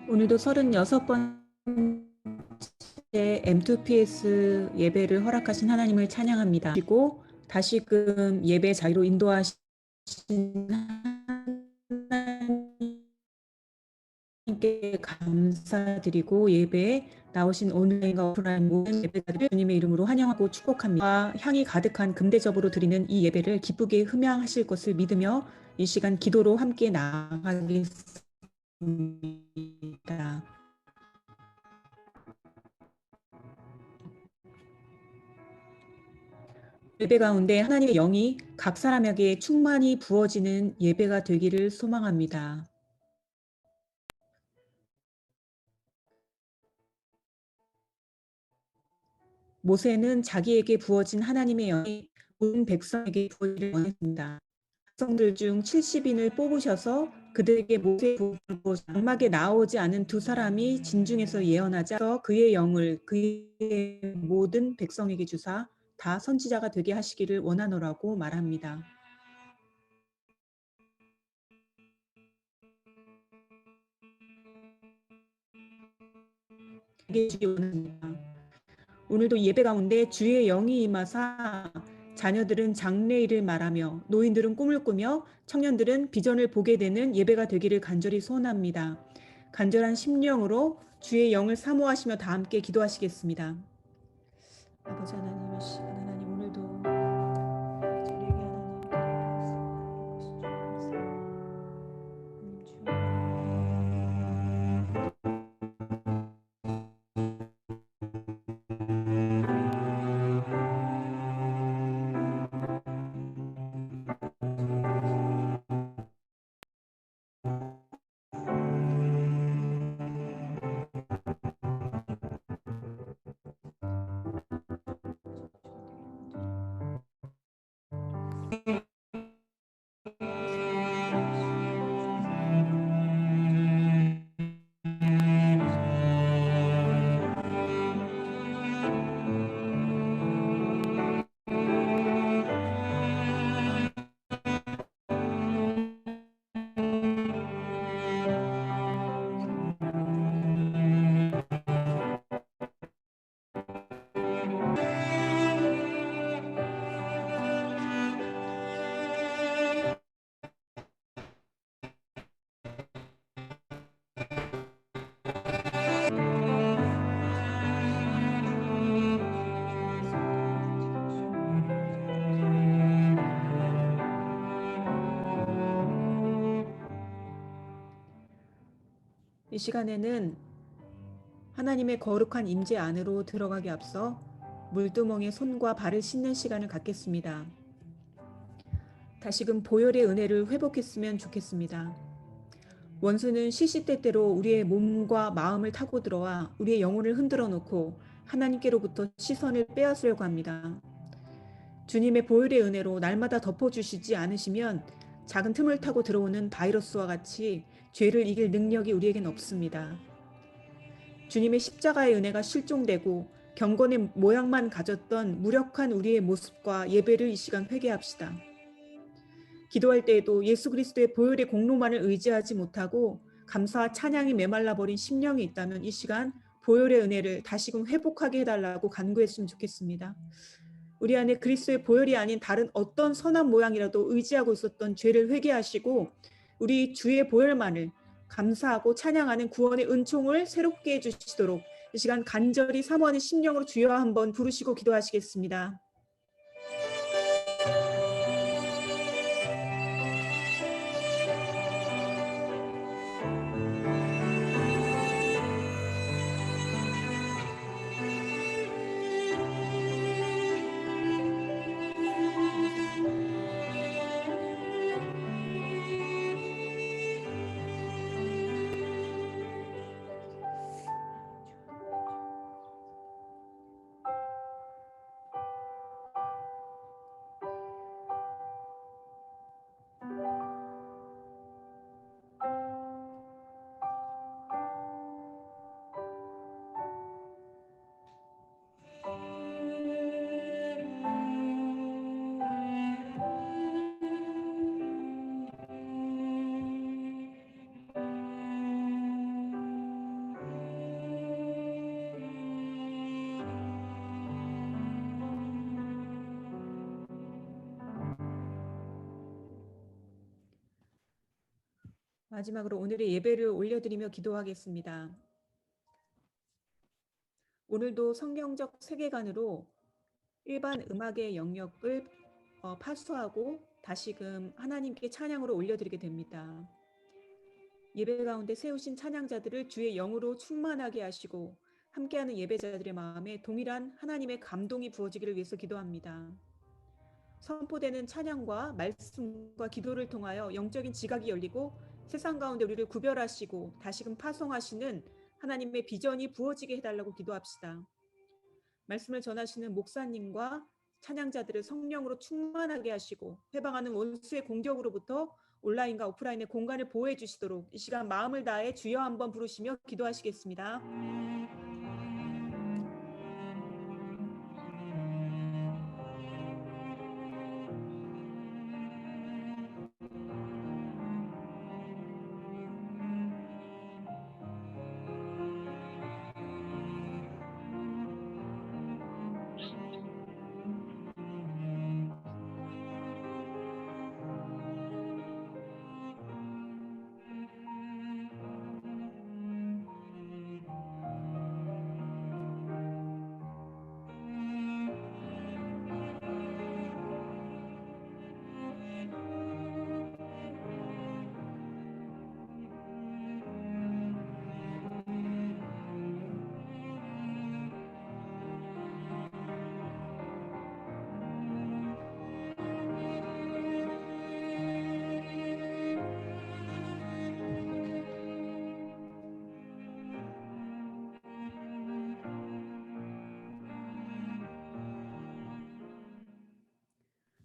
오늘도 36번째 M2PS 예배를 허락하신 하나님을 찬양합니다. 그리고 다시금 예배 자유로 인도하신 하나님께 감사드리고 예배에 나오신 온라인과 오프라인 모든 예배자들을 주님의 이름으로 환영하고 축복합니다. 향이 가득한 금대접으로 드리는 이 예배를 기쁘게 흠양하실 것을 믿으며 이 시간 기도로 함께 나아가겠습니다. 예배 가운데 하나님의 영이 각 사람에게 충만히 부어지는 예배가 되기를 소망합니다. 모세는 자기에게 부어진 하나님의 영이 모든 백성에게 부어지기를 원했습니다. 백성들 중 70인을 뽑으셔서 그들에게 모세의 부름을 장막에 나오지 않은 두 사람이 진중에서 예언하자 그의 영을 그의 모든 백성에게 주사 다 선지자가 되게 하시기를 원하노라고 말합니다. 오늘도 예배 가운데 주의 영이 임하사 자녀들은 장래일을 말하며 노인들은 꿈을 꾸며 청년들은 비전을 보게 되는 예배가 되기를 간절히 소원합니다. 간절한 심령으로 주의 영을 사모하시며 다 함께 기도하시겠습니다. 아버지 하나님, 이 시간 하나님 오늘도 저희에게 이 시간에는 하나님의 거룩한 임재 안으로 들어가기 앞서 물두멍에 손과 발을 씻는 시간을 갖겠습니다. 다시금 보혈의 은혜를 회복했으면 좋겠습니다. 원수는 시시때때로 우리의 몸과 마음을 타고 들어와 우리의 영혼을 흔들어 놓고 하나님께로부터 시선을 빼앗으려고 합니다. 주님의 보혈의 은혜로 날마다 덮어주시지 않으시면 작은 틈을 타고 들어오는 바이러스와 같이 죄를 이길 능력이 우리에겐 없습니다. 주님의 십자가의 은혜가 실종되고 경건의 모양만 가졌던 무력한 우리의 모습과 예배를 이 시간 회개합시다. 기도할 때에도 예수 그리스도의 보혈의 공로만을 의지하지 못하고 감사와 찬양이 메말라 버린 심령이 있다면 이 시간 보혈의 은혜를 다시금 회복하게 해달라고 간구했으면 좋겠습니다. 우리 안에 그리스도의 보혈이 아닌 다른 어떤 선한 모양이라도 의지하고 있었던 죄를 회개하시고 우리 주의 보혈만을 감사하고 찬양하는 구원의 은총을 새롭게 해주시도록 이 시간 간절히 사모하는 심령으로 주여 한번 부르시고 기도하시겠습니다. 마지막으로 오늘의 예배를 올려드리며 기도하겠습니다. 오늘도 성경적 세계관으로 일반 음악의 영역을 파수하고 다시금 하나님께 찬양으로 올려드리게 됩니다. 예배 가운데 세우신 찬양자들을 주의 영으로 충만하게 하시고 함께하는 예배자들의 마음에 동일한 하나님의 감동이 부어지기를 위해서 기도합니다. 선포되는 찬양과 말씀과 기도를 통하여 영적인 지각이 열리고 세상 가운데 우리를 구별하시고 다시금 파송하시는 하나님의 비전이 부어지게 해달라고 기도합시다. 말씀을 전하시는 목사님과 찬양자들을 성령으로 충만하게 하시고 회방하는 원수의 공격으로부터 온라인과 오프라인의 공간을 보호해 주시도록 이 시간 마음을 다해 주여 한번 부르시며 기도하시겠습니다.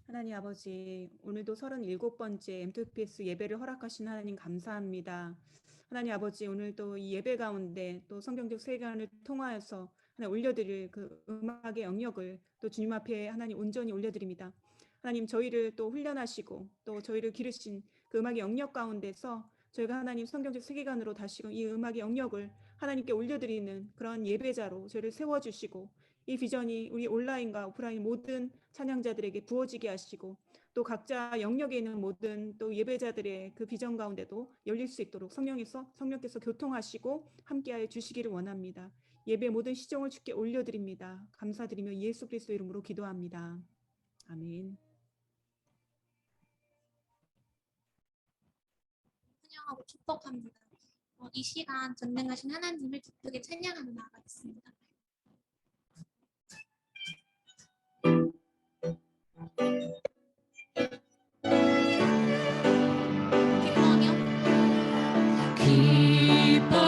하나님 아버지, 오늘도 37번째 M2PS 예배를 허락하신 하나님 감사합니다. 하나님 아버지, 오늘도 이 예배 가운데 또 성경적 세계관을 통하여서 하나님 올려드릴 그 음악의 영역을 또 주님 앞에 하나님 온전히 올려드립니다. 하나님 저희를 또 훈련하시고 또 저희를 기르신 그 음악의 영역 가운데서 저희가 하나님 성경적 세계관으로 다시금 이 음악의 영역을 하나님께 올려드리는 그런 예배자로 저희를 세워주시고 이 비전이 우리 온라인과 오프라인 모든 찬양자들에게 부어지게 하시고 또 각자 영역에 있는 모든 또 예배자들의 그 비전 가운데도 열릴 수 있도록 성령께서 교통하시고 함께하여 주시기를 원합니다. 예배 모든 시종을 주께 올려드립니다. 감사드리며 예수 그리스도 이름으로 기도합니다. 아멘. 찬양하고 축복합니다. 이 시간 전능하신 하나님을 기쁘게 찬양하며 나아가겠습니다.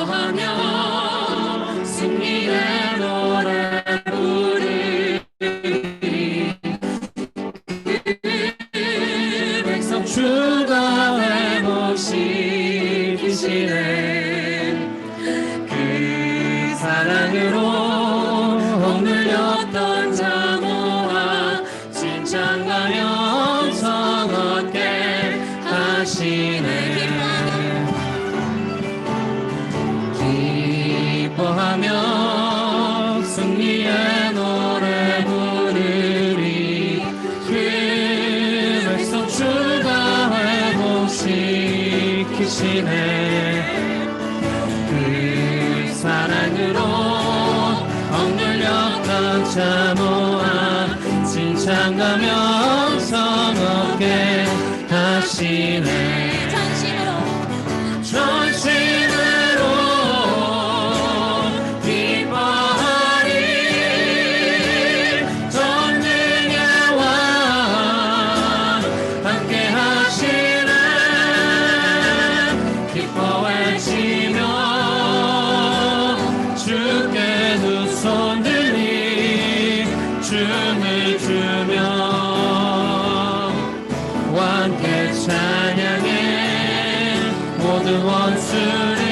기뻐하며 승리의 노래 부르리 백성 주가 회복시키시네 그 사랑으로 억눌렸던 자모아 칭찬하며 성얻게 하시네 기뻐하며 승리의 노래 부르리 그 백성 주가 회복시키시네 그 사랑으로 억눌렸던 자 모아 칭찬하며 성얻게 하시네 전심으로 기뻐하리 전능의 왕 함께 하시네 기뻐 외치며 주께 두 손 들리 춤을 추며 왕께 찬양해 모든 원수를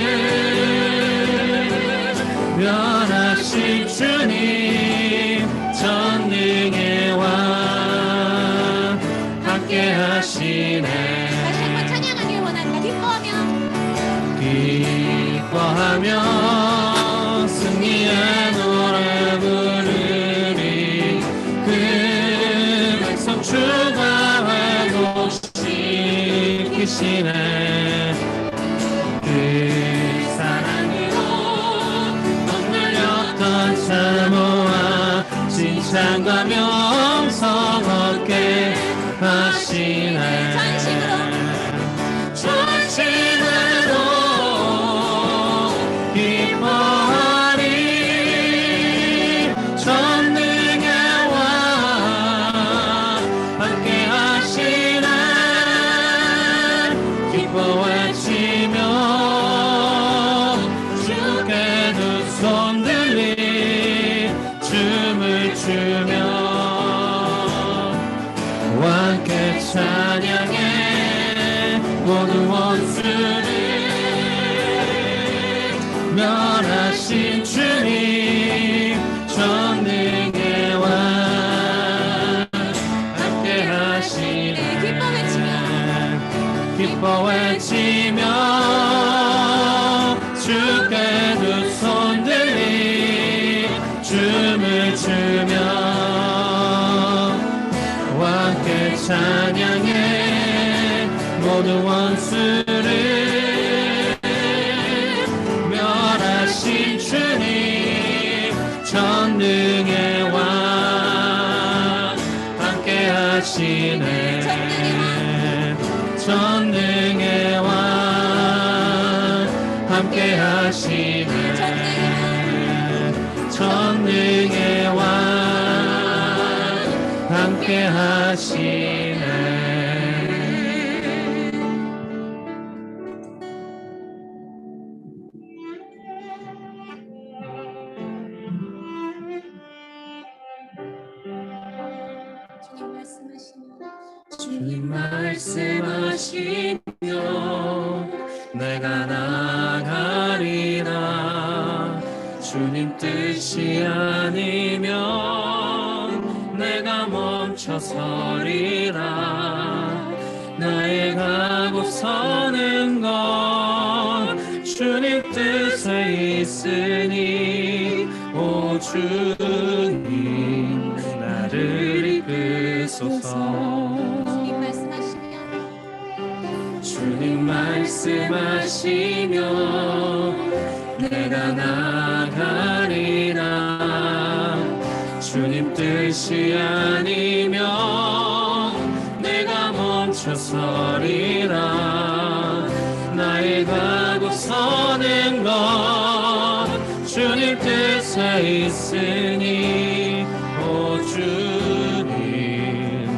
멸하신 주님 전능의 왕 함께 하시네 다시 한번 찬양하길 원합니다. 기뻐하며 승리의 노래 부르리 그 백성 주가 회복시키시네 사랑으로 억눌렸던 자 모아 칭찬과 명성 얻게 하시네. 전심으로 기뻐하리. 전능의 왕 함께 하시네. 기뻐 외치며 주께 두 손 들리 춤을 추며 왕께 찬양해. 모든 원수를 멸하신 주님 전능의 왕 함께 하시네. 기뻐 외치며 주께 두 손 들리 춤을 추며 왕께 찬양해. 모든 원수를 멸하신 주님 전능의 왕 함께 하시네. 전능의 왕 함께 하시네. 전능의 왕 함께 하시네. 주님 말씀하시며 내가 나가리라. 주님 뜻이 아니면 내가 멈춰서리라. 나의 가고 서는 건 주님 뜻에 있으니 오 주님 나를 이끄소서. 주님 말씀하시며 내가 나가리라. 주님 뜻이 아니면 내가 멈춰서리라. 나의 가고 서는 것 주님 뜻에 있으니 오 주님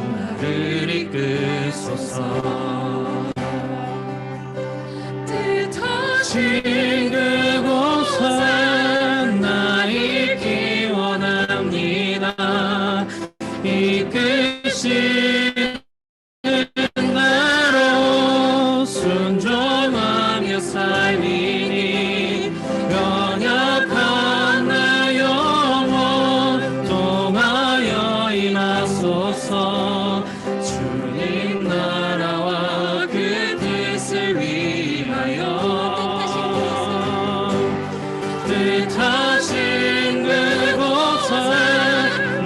나를 이끄소서. 그곳에 나 있기 원합니다. 이끄시는 나로 순종하며 살리니 연약한 나 영혼 통하여 임하소서. 주님 나라와 그 뜻을 위하여 뜻하신 그곳에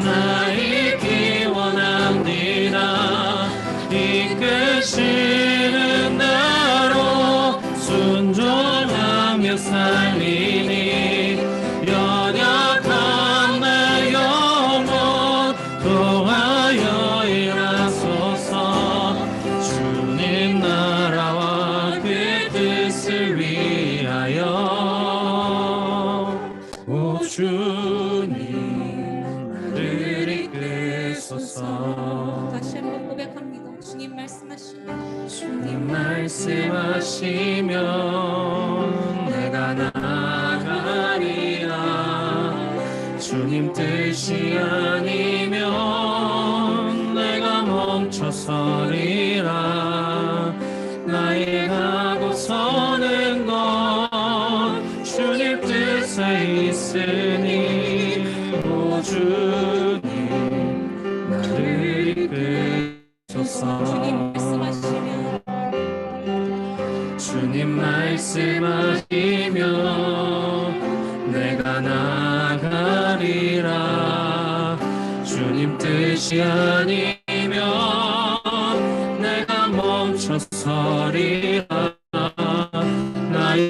나 있기 원합니다. 이끄시는 나로 순종하며 살리니 연약한 내 영혼 통하여 일하소서. 주님 나라와 그 뜻을 위하여 오 주님 나를 이끄소서. 다시 한번 고백합니다. 주님 말씀하시며 주님 말씀하시면 내가 나가리라. 주님 뜻이 아니면 내가 멈춰서리라. 나의 가고 서는 것 주님 뜻에 있으니 오 주님 나를 이끄소서. 주님 말씀하시며 내가 나가리라. 주님 뜻이 아니면 내가 멈춰서리라. 나의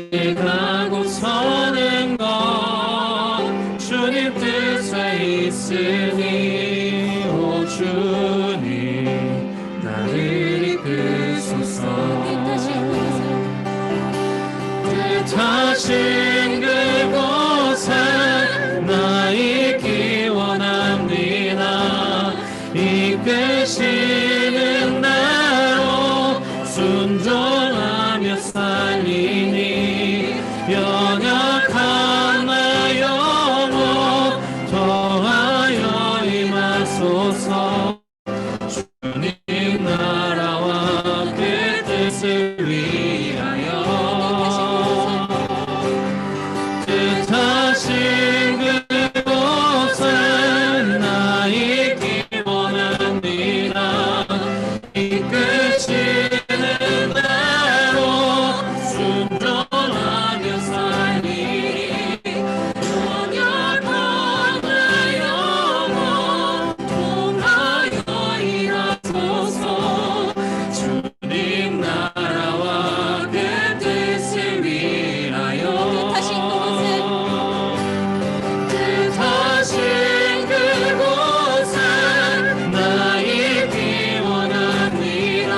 뜻하신 그곳에 나 있기 원합니다. 이끄시는 대로 순종하며 살리니 연약한 내 영혼 더하여 임하소서. 주님 나라와 그 뜻을 위하여 뜻하신 그곳에 나 있기 원합니다. 이끄시는 대로 순종하며 살리니 연약한 내 영혼 통하여 일하소서. 주님 나라와 그 뜻을 위하여 뜻하신 그곳에 나 있기 원합니다.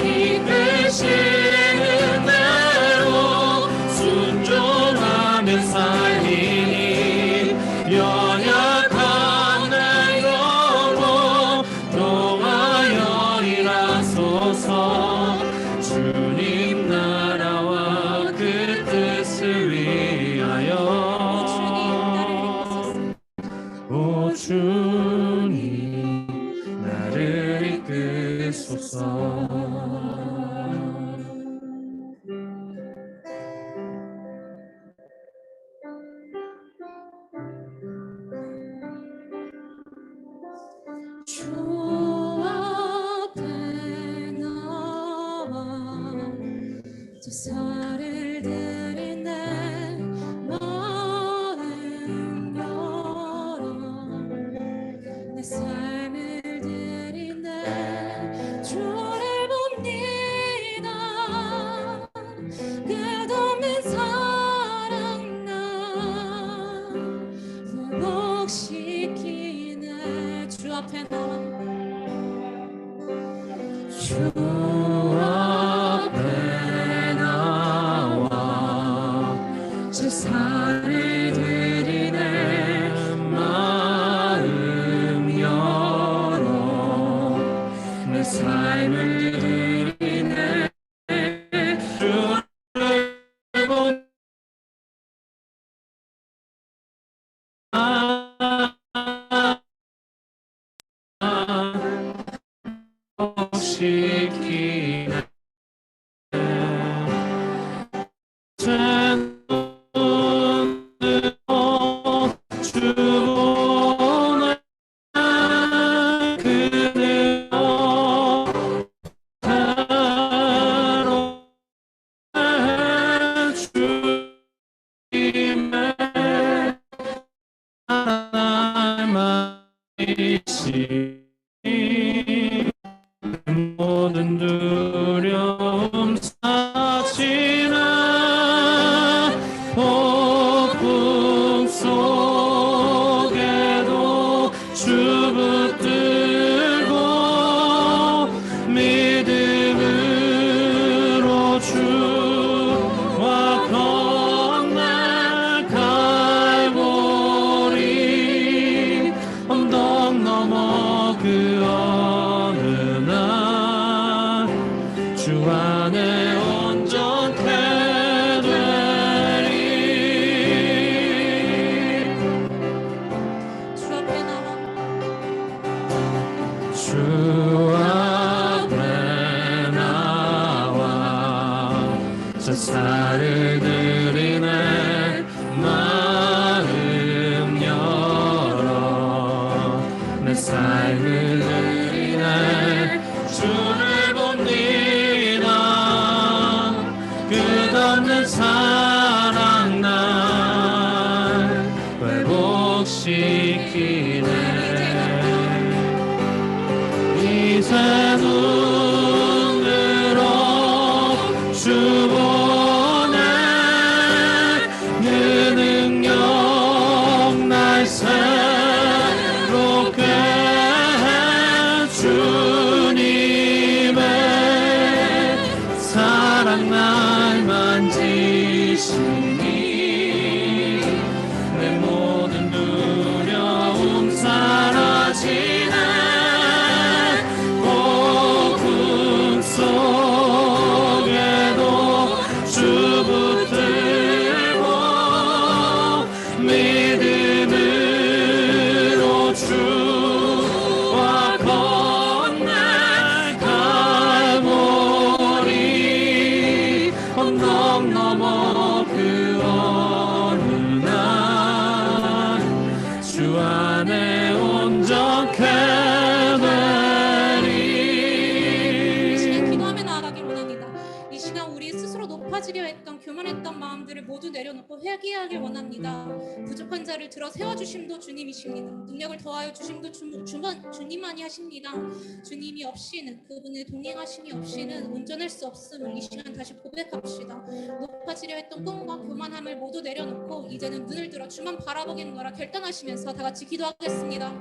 이끄시는 대로 순종하며 살리니 연약한 내 영혼 통하여 일하소서. 주님 나라와 그 뜻을 위하여 오 주님 나를 이끄소서. 주 앞에 나와 제사를 드리네. 마음 열어 내 삶을 드리네. 주를 봅니다. 끝없는 사랑 나 회복시키네. 주 앞에 나와 주 앞에 나와 제사를 드리네. 마음 열어 내 삶을 드리네. 주를 시키네. 제 눈으로 주보네. 그대로 괴로운 주님의 하나님만 이시 모든 두려움 사치는 폭풍 속에도 주 붙들고 믿음으로 주와 건널 갈보리 언덕 넘어 그 어느 날 주 안에 온전케 되리. 주 앞에 나와 주 앞에 나와 제사를 드리네. 마음 열어 내 삶을 드리네. 주를 봅니다. 끝없는 사랑 날 회복시키네. 이제 눈으로 주 보네. 그 능력 날 새롭게 해. 주님의 사랑 날 만지시네. 내 모든 두려움 사라지네. 고금 속에도 주 붙들고 믿음으로 주와 건너가보리. 언덕 넘어 그 어느 날 주 안에 온전케 이 시간 되리. 기도하며 나아가길 원합니다. 이 시간 우리 스스로 높아지려 했던 교만했던 마음들을 모두 내려놓고 회개하길 원합니다. 부족한 자를 들어 세워주심도 주님이십니다. 능력을 더하여 주심도 주님만이 하십니다. 주님이 없이는, 그분의 동행하심이 없이는 온전할 수 없음을 이 시간 다시 고백합시다. 높아지려 했던 꿈과 교만함을 모두 내려놓고 이제는 눈을 들어 주만 바라보겠노라 결단하시면서 다 같이 기도하겠습니다.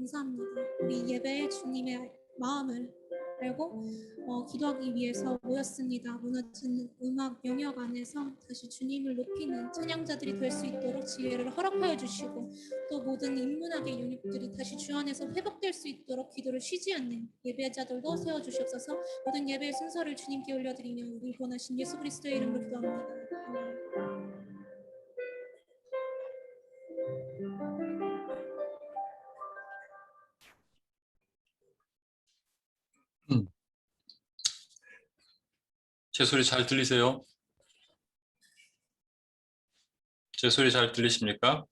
감사합니다. 우리 예배에 주님의 마음을 알고 기도하기 위해서 모였습니다. 무너진 음악 영역 안에서 다시 주님을 높이는 찬양자들이 될 수 있도록 지혜를 허락하여 주시고 또 모든 인문학의 영역들이 다시 주 안에서 회복될 수 있도록 기도를 쉬지 않는 예배자들도 세워주시옵소서. 모든 예배의 순서를 주님께 올려드리며 우리 원하신 예수 그리스도의 이름으로 기도합니다. 아멘. 제 소리 잘 들리세요? 제 소리 잘 들리십니까?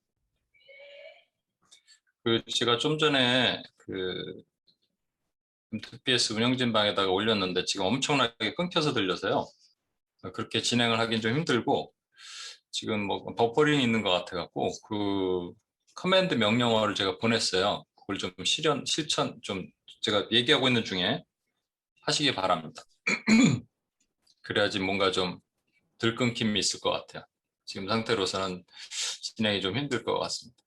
제가 좀 전에 MTPS 운영진 방에다가 올렸는데 지금 엄청나게 끊겨서 들려서요. 그렇게 진행을 하긴 좀 힘들고 지금 뭐 버퍼링이 있는 것 같아갖고 커맨드 명령어를 제가 보냈어요. 그걸 좀 실천 좀 제가 얘기하고 있는 중에 하시기 바랍니다. 그래야지 뭔가 좀 덜 끊김이 있을 것 같아요. 지금 상태로서는 진행이 좀 힘들 것 같습니다.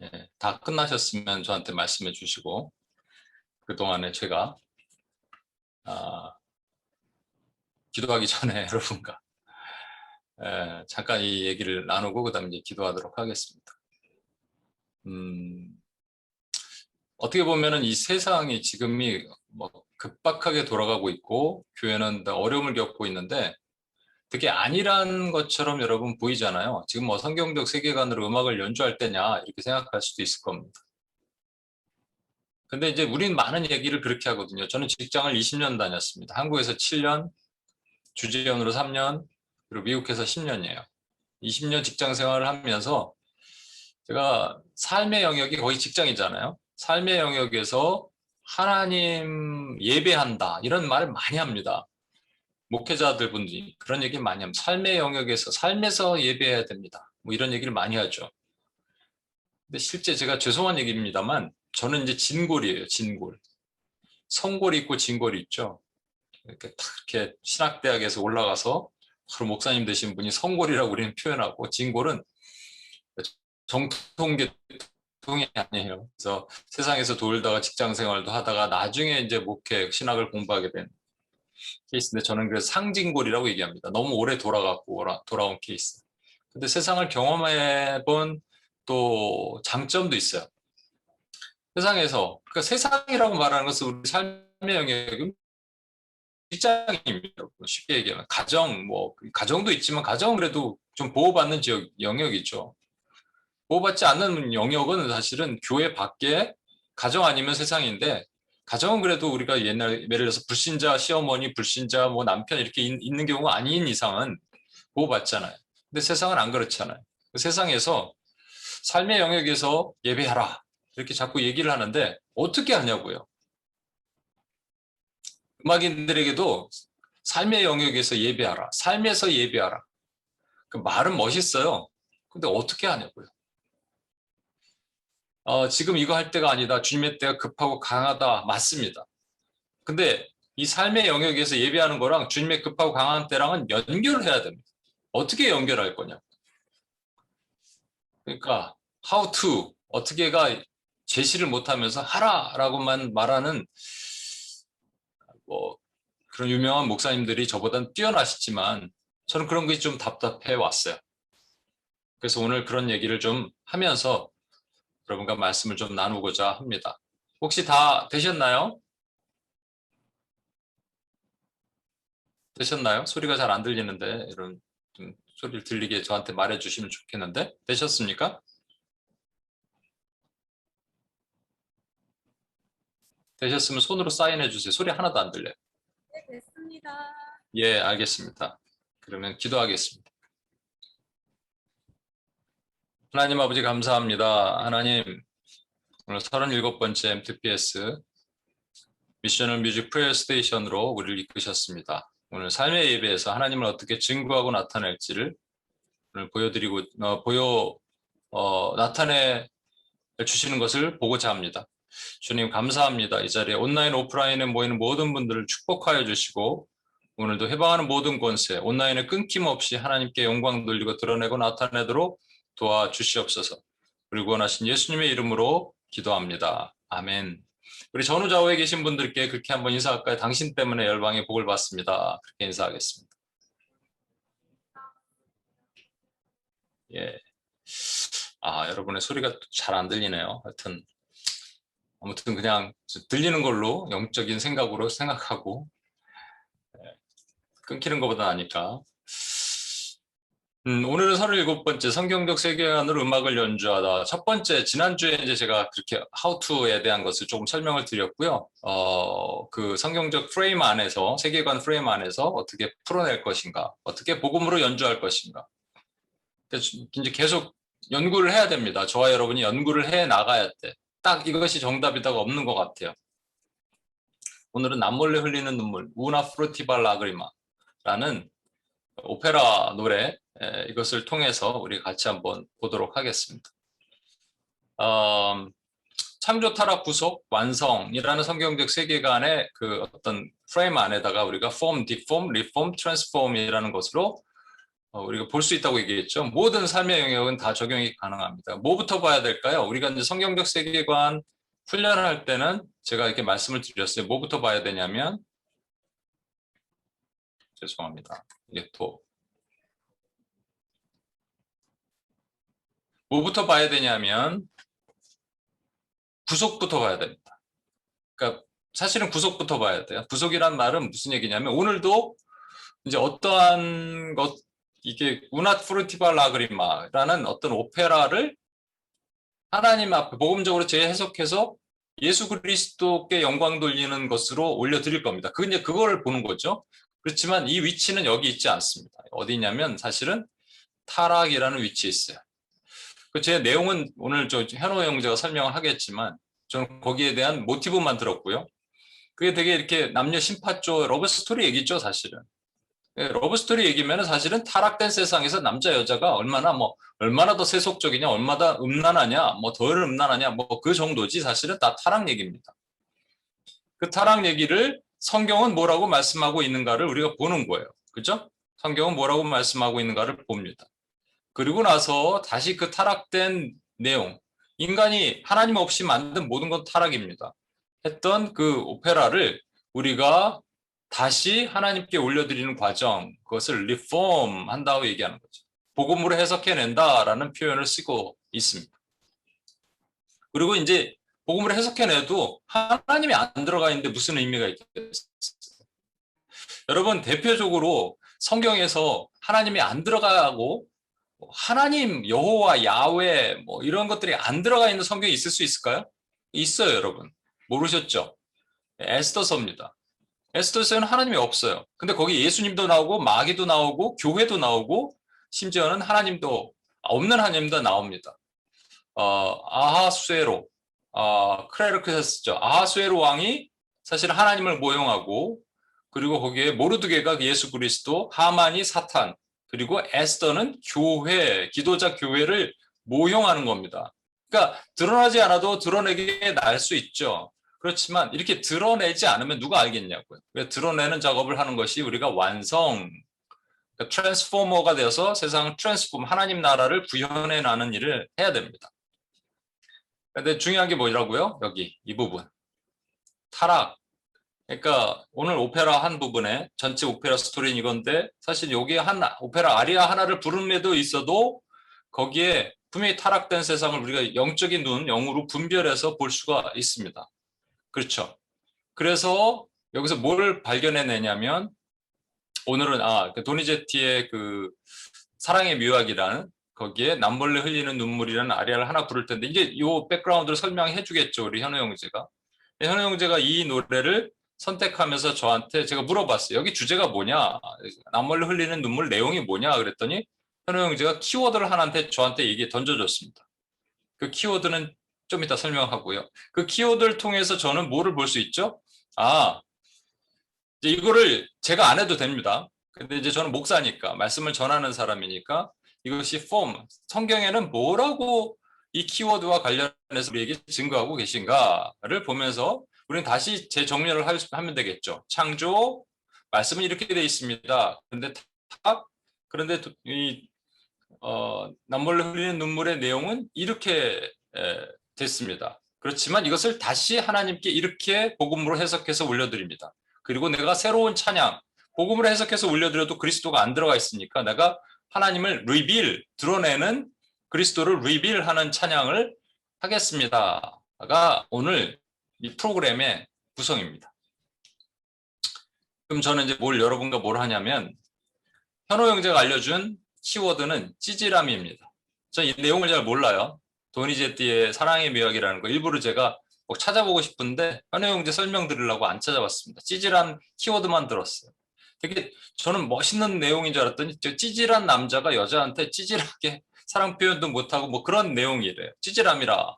예, 다 끝나셨으면 저한테 말씀해 주시고 그동안에 제가 기도하기 전에 여러분과 잠깐 이 얘기를 나누고 그 다음에 이제 기도하도록 하겠습니다. 어떻게 보면은 이 세상이 지금이 뭐 급박하게 돌아가고 있고 교회는 어려움을 겪고 있는데 그게 아니란 것처럼 여러분 보이잖아요. 지금 뭐 성경적 세계관으로 음악을 연주할 때냐 이렇게 생각할 수도 있을 겁니다. 근데 이제 우린 많은 얘기를 그렇게 하거든요. 저는 직장을 20년 다녔습니다. 한국에서 7년, 주재원으로 3년, 그리고 미국에서 10년이에요. 20년 직장 생활을 하면서 제가 삶의 영역이 거의 직장이잖아요. 삶의 영역에서 하나님 예배한다 이런 말을 많이 합니다. 목회자들 분들이 그런 얘기 많이 합니다. 삶의 영역에서 삶에서 예배해야 됩니다. 뭐 이런 얘기를 많이 하죠. 근데 실제 제가 죄송한 얘기입니다만 저는 이제 진골이에요. 진골. 성골이 있고 진골이 있죠. 이렇게 탁 이렇게 신학대학에서 올라가서 바로 목사님 되신 분이 성골이라고 우리는 표현하고 진골은 정통계통이 아니에요. 그래서 세상에서 돌다가 직장 생활도 하다가 나중에 이제 목회 신학을 공부하게 된 케이스인데 저는 그래서 상징골이라고 얘기합니다. 너무 오래 돌아갔고 돌아온 케이스. 근데 세상을 경험해 본 또 장점도 있어요. 세상에서 그러니까 세상이라고 말하는 것은 우리 삶의 영역은 직장입니다. 쉽게 얘기하면 가정도 있지만 가정은 그래도 좀 보호받는 영역이죠. 보호받지 않는 영역은 사실은 교회 밖에 가정 아니면 세상인데 가정은 그래도 우리가 예를 들어서 불신자 시어머니, 불신자 뭐 남편 이렇게 있는 경우가 아닌 이상은 보호받잖아요. 근데 세상은 안 그렇잖아요. 세상에서 삶의 영역에서 예배하라 이렇게 자꾸 얘기를 하는데 어떻게 하냐고요. 음악인들에게도 삶의 영역에서 예배하라, 삶에서 예배하라. 그 말은 멋있어요. 근데 어떻게 하냐고요. 지금 이거 할 때가 아니다. 주님의 때가 급하고 강하다. 맞습니다. 근데 이 삶의 영역에서 예배하는 거랑 주님의 급하고 강한 때랑은 연결을 해야 됩니다. 어떻게 연결할 거냐. 그러니까 how to, 어떻게가 제시를 못하면서 하라라고만 말하는 뭐 그런 유명한 목사님들이 저보다는 뛰어나시지만 저는 그런 게 좀 답답해 왔어요. 그래서 오늘 그런 얘기를 좀 하면서 여러분과 말씀을 좀 나누고자 합니다. 혹시 다 되셨나요? 되셨나요? 소리가 잘 안 들리는데 이런 좀 소리를 들리게 저한테 말해 주시면 좋겠는데 되셨습니까? 되셨으면 손으로 사인해 주세요. 소리 하나도 안 들려요. 네, 됐습니다. 예, 알겠습니다. 그러면 기도하겠습니다. 하나님 아버지 감사합니다. 하나님 오늘 37번째 MTPS 미셔널 뮤직 프레이어 스테이션으로 우리를 이끄셨습니다. 오늘 삶의 예배에서 하나님을 어떻게 증거하고 나타낼지를 오늘 나타내 주시는 것을 보고자 합니다. 주님 감사합니다. 이 자리에 온라인 오프라인에 모이는 모든 분들을 축복하여 주시고 오늘도 해방하는 모든 권세 온라인에 끊김없이 하나님께 영광 돌리고 드러내고 나타내도록 도와주시옵소서. 그리고 원하신 예수님의 이름으로 기도합니다. 아멘. 우리 전후좌우에 계신 분들께 그렇게 한번 인사할까요? 당신 때문에 열방의 복을 받습니다. 그렇게 인사하겠습니다. 예. 여러분의 소리가 잘 안 들리네요. 하여튼 아무튼 그냥 들리는 걸로 영적인 생각으로 생각하고 끊기는 것보다 나니까. 오늘은 37번째 성경적 세계관으로 음악을 연주하다. 첫 번째, 지난주에 이제 제가 그렇게 how to에 대한 것을 조금 설명을 드렸고요. 그 성경적 프레임 안에서, 세계관 프레임 안에서 어떻게 풀어낼 것인가, 어떻게 복음으로 연주할 것인가. 그래서 이제 계속 연구를 해야 됩니다. 저와 여러분이 연구를 해 나가야 돼. 딱 이것이 정답이다가 없는 것 같아요. 오늘은 남몰래 흘리는 눈물, 우나 프루티발 라그리마라는 오페라 노래, 이것을 통해서 우리 같이 한번 보도록 하겠습니다. 창조, 타락, 구속, 완성이라는 성경적 세계관의 그 어떤 프레임 안에다가 우리가 form, deform, reform, transform이라는 것으로 우리가 볼 수 있다고 얘기했죠. 모든 삶의 영역은 다 적용이 가능합니다. 뭐부터 봐야 될까요? 우리가 이제 성경적 세계관 훈련할 때는 제가 이렇게 말씀을 드렸어요. 뭐부터 봐야 되냐면, 죄송합니다. 이게 또 뭐부터 봐야 되냐면 구속부터 봐야 됩니다. 그러니까 사실은 구속부터 봐야 돼요. 구속이란 말은 무슨 얘기냐면 오늘도 이제 어떠한 것, 이게 우나 프루티발 라그리마라는 어떤 오페라를 하나님 앞에 복음적으로 재해석해서 예수 그리스도께 영광 돌리는 것으로 올려드릴 겁니다. 이제 그거를 보는 거죠. 그렇지만 이 위치는 여기 있지 않습니다. 어디 있냐면 사실은 타락이라는 위치에 있어요. 제 내용은 오늘 현호 형제가 설명을 하겠지만 저는 거기에 대한 모티브만 들었고요. 그게 되게 이렇게 남녀 심파조 러브 스토리 얘기죠, 사실은. 러브 스토리 얘기면 사실은 타락된 세상에서 남자 여자가 얼마나 더 세속적이냐, 얼마나 음란하냐, 덜 음란하냐, 그 정도지 사실은 다 타락 얘기입니다. 그 타락 얘기를 성경은 뭐라고 말씀하고 있는가를 우리가 보는 거예요. 그죠? 성경은 뭐라고 말씀하고 있는가를 봅니다. 그리고 나서 다시 그 타락된 내용, 인간이 하나님 없이 만든 모든 건 타락입니다. 했던 그 오페라를 우리가 다시 하나님께 올려드리는 과정, 그것을 리폼 한다고 얘기하는 거죠. 복음으로 해석해낸다라는 표현을 쓰고 있습니다. 그리고 이제 복음으로 해석해내도 하나님이 안 들어가 있는데 무슨 의미가 있겠어요? 여러분, 대표적으로 성경에서 하나님이 안 들어가고 하나님, 여호와, 야훼 이런 것들이 안 들어가 있는 성경이 있을 수 있을까요? 있어요, 여러분. 모르셨죠? 에스더서입니다. 에스더서에는 하나님이 없어요. 근데 거기 예수님도 나오고 마귀도 나오고 교회도 나오고 심지어는 하나님도 없는 하나님도 나옵니다. 아하수에로, 크레르크세스죠. 아하수에로 왕이 사실 하나님을 모형하고 그리고 거기에 모르드게가 예수 그리스도, 하만이 사탄, 그리고 에스더는 교회, 기도자 교회를 모형하는 겁니다. 그러니까 드러나지 않아도 드러내게 날 수 있죠. 그렇지만 이렇게 드러내지 않으면 누가 알겠냐고요. 왜 드러내는 작업을 하는 것이 우리가 완성, 그러니까 트랜스포머가 되어서 세상을 트랜스폼, 하나님 나라를 구현해 나가는 일을 해야 됩니다. 근데 중요한 게 뭐라고요? 여기 이 부분. 타락. 그러니까 오늘 오페라 한 부분에 전체 오페라 스토리는 이건데 사실 여기에 오페라 아리아 하나를 부름에도 있어도 거기에 분명히 타락된 세상을 우리가 영적인 눈, 영으로 분별해서 볼 수가 있습니다. 그렇죠. 그래서 여기서 뭘 발견해내냐면 오늘은 그 도니제티의 그 사랑의 묘약이라는 거기에 남몰래 흘리는 눈물이라는 아리아를 하나 부를 텐데 이제 이 백그라운드를 설명해 주겠죠, 우리 현우 형제가. 현우 형제가 이 노래를 선택하면서 저한테 제가 물어봤어요. 여기 주제가 뭐냐? 남몰래 흘리는 눈물 내용이 뭐냐? 그랬더니 현우 형제가 키워드를 하나한테 저한테 던져줬습니다. 그 키워드는 좀 이따 설명하고요. 그 키워드를 통해서 저는 뭐를 볼 수 있죠? 이제 이거를 제가 안 해도 됩니다. 근데 이제 저는 목사니까, 말씀을 전하는 사람이니까 이것이 성경에는 뭐라고 이 키워드와 관련해서 우리에게 증거하고 계신가를 보면서 우리는 다시 재정렬을 하면 되겠죠. 창조, 말씀은 이렇게 되어 있습니다. 그런데 이 남몰래 흘리는 눈물의 내용은 이렇게 됐습니다. 그렇지만 이것을 다시 하나님께 이렇게 복음으로 해석해서 올려드립니다. 그리고 내가 새로운 찬양, 복음으로 해석해서 올려드려도 그리스도가 안 들어가 있으니까 내가 하나님을 드러내는 그리스도를 리빌하는 찬양을 하겠습니다가 오늘 이 프로그램의 구성입니다. 그럼 저는 이제 여러분과 뭘 하냐면 현호 형제가 알려준 키워드는 찌질함입니다. 저 이 내용을 잘 몰라요. 도니제티의 사랑의 미학이라는 거 일부러 제가 꼭 찾아보고 싶은데 현호 형제 설명드리려고 안 찾아봤습니다. 찌질한 키워드만 들었어요. 되게 저는 멋있는 내용인 줄 알았더니 저 찌질한 남자가 여자한테 찌질하게 사랑 표현도 못하고 뭐 그런 내용이래요. 찌질함이라.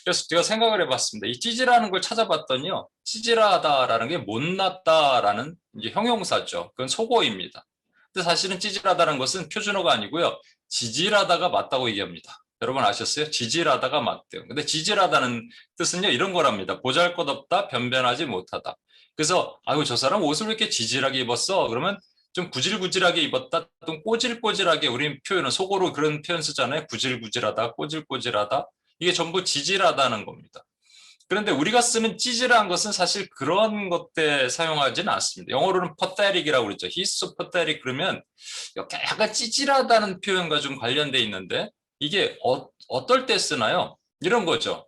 그래서 제가 생각을 해봤습니다. 이 찌질하는 걸 찾아봤더니요. 찌질하다라는 게 못났다라는 이제 형용사죠. 그건 속어입니다. 근데 사실은 찌질하다는 것은 표준어가 아니고요. 지질하다가 맞다고 얘기합니다. 여러분 아셨어요? 지질하다가 맞대요. 근데 지질하다는 뜻은요. 이런 거랍니다. 보잘것없다, 변변하지 못하다. 그래서 아유 저 사람 옷을 왜 이렇게 지질하게 입었어? 그러면 좀 구질구질하게 입었다, 좀 꼬질꼬질하게 우리 표현은 속어로 그런 표현 쓰잖아요. 구질구질하다, 꼬질꼬질하다. 이게 전부 지질하다는 겁니다. 그런데 우리가 쓰는 찌질한 것은 사실 그런 것때 사용하지는 않습니다. 영어로는 pathetic이라고 그러죠. He's so pathetic 그러면 약간 찌질하다는 표현과 좀 관련돼 있는데 이게 어떨 때 쓰나요? 이런 거죠.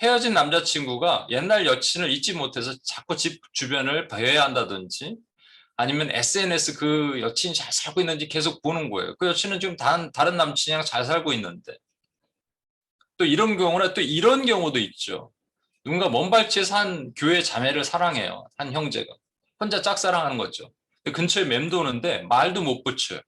헤어진 남자친구가 옛날 여친을 잊지 못해서 자꾸 집 주변을 배회한다든지 아니면 SNS 그 여친이 잘 살고 있는지 계속 보는 거예요. 그 여친은 지금 다른 남친이랑 잘 살고 있는데 또 이런 경우나 또 이런 경우도 있죠. 누군가 먼발치에서 한 교회 자매를 사랑해요. 한 형제가. 혼자 짝사랑하는 거죠. 근처에 맴도는데 말도 못 붙여요.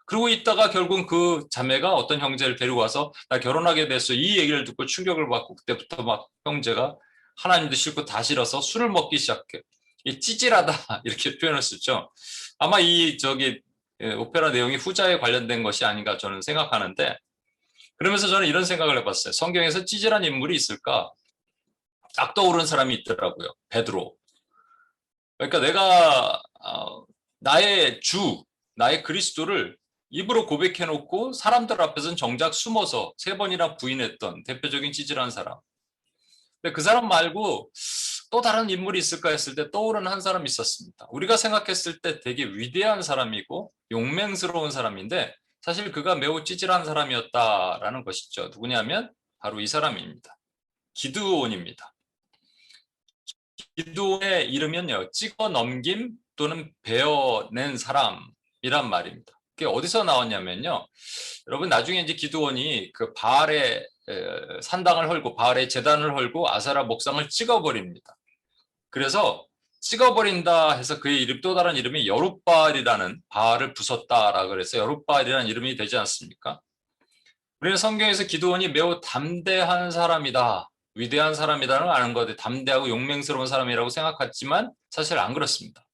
그러고 있다가 결국 그 자매가 어떤 형제를 데리고 와서 나 결혼하게 됐어. 이 얘기를 듣고 충격을 받고 그때부터 막 형제가 하나님도 싫고 다 싫어서 술을 먹기 시작해요. 이 찌질하다 이렇게 표현을 쓰죠. 아마 오페라 내용이 후자에 관련된 것이 아닌가 저는 생각하는데 그러면서 저는 이런 생각을 해봤어요. 성경에서 찌질한 인물이 있을까? 딱 떠오른 사람이 있더라고요. 베드로. 그러니까 내가 나의 나의 그리스도를 입으로 고백해놓고 사람들 앞에서는 정작 숨어서 3번이나 부인했던 대표적인 찌질한 사람. 근데 그 사람 말고 또 다른 인물이 있을까 했을 때 떠오르는 한 사람이 있었습니다. 우리가 생각했을 때 되게 위대한 사람이고 용맹스러운 사람인데 사실 그가 매우 찌질한 사람이었다라는 것이죠. 누구냐면 바로 이 사람입니다. 기드온입니다. 기드온의 이름은요. 찍어 넘김 또는 베어낸 사람이란 말입니다. 그게 어디서 나왔냐면요. 여러분 나중에 이제 기드온이 그 바알의 산당을 헐고 바알의 제단을 헐고 아세라 목상을 찍어버립니다. 그래서 찍어버린다 해서 그의 이름 또 다른 이름이 여룻바알이라는 바알을 부쉈다라 그래서 여룻바알이라는 이름이 되지 않습니까? 우리는 성경에서 기드온이 매우 담대한 사람이다. 위대한 사람이라는 걸 아는 거で담대하고 용맹스러운 사람이라고 생각했지만 사실 안 그렇습니다.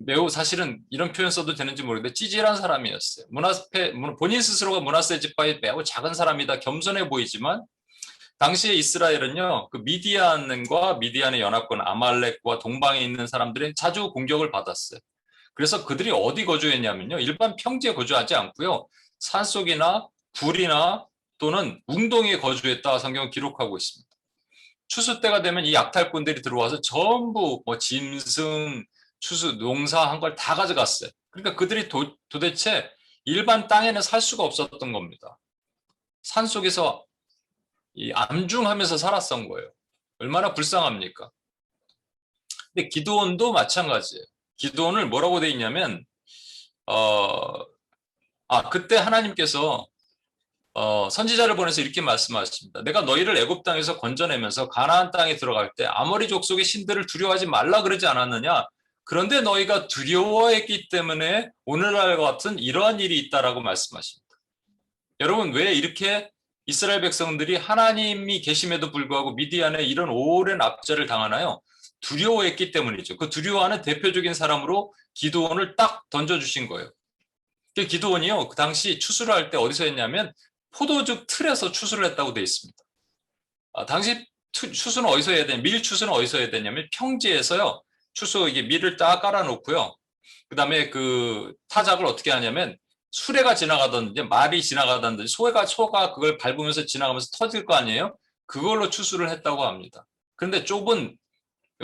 매우 사실은 이런 표현 써도 되는지 모르겠는데 찌질한 사람이었어요. 본인 스스로가 므낫세 지파의 매우 작은 사람이다. 겸손해 보이지만 당시에 이스라엘은요, 그 미디안의 연합군 아말렉과 동방에 있는 사람들이 자주 공격을 받았어요. 그래서 그들이 어디 거주했냐면요, 일반 평지에 거주하지 않고요, 산속이나 굴이나 또는 웅덩이에 거주했다 성경은 기록하고 있습니다. 추수 때가 되면 이 약탈꾼들이 들어와서 전부 짐승, 추수, 농사한 걸 다 가져갔어요. 그러니까 그들이 도대체 일반 땅에는 살 수가 없었던 겁니다. 산 속에서 이 암중하면서 살았던 거예요. 얼마나 불쌍합니까? 근데 기드온도 마찬가지예요. 기드온을 뭐라고 돼 있냐면 그때 하나님께서 선지자를 보내서 이렇게 말씀하십니다. 내가 너희를 애굽 땅에서 건져내면서 가나안 땅에 들어갈 때 아모리 족속의 신들을 두려워하지 말라 그러지 않았느냐? 그런데 너희가 두려워했기 때문에 오늘날과 같은 이러한 일이 있다라고 말씀하십니다. 여러분 왜 이렇게 이스라엘 백성들이 하나님이 계심에도 불구하고 미디안에 이런 오랜 압제를 당하나요? 두려워했기 때문이죠. 그 두려워하는 대표적인 사람으로 기드온을 딱 던져주신 거예요. 그 기드온이요, 그 당시 추수를 할 때 어디서 했냐면 포도주 틀에서 추수를 했다고 되어 있습니다. 당시 추수는 어디서 해야 되냐? 밀 추수는 어디서 해야 되냐면 평지에서요. 이게 밀을 딱 깔아놓고요. 그 다음에 그 타작을 어떻게 하냐면 수레가 지나가든지 말이 지나가든지 소가 그걸 밟으면서 지나가면서 터질 거 아니에요? 그걸로 추수를 했다고 합니다. 그런데 좁은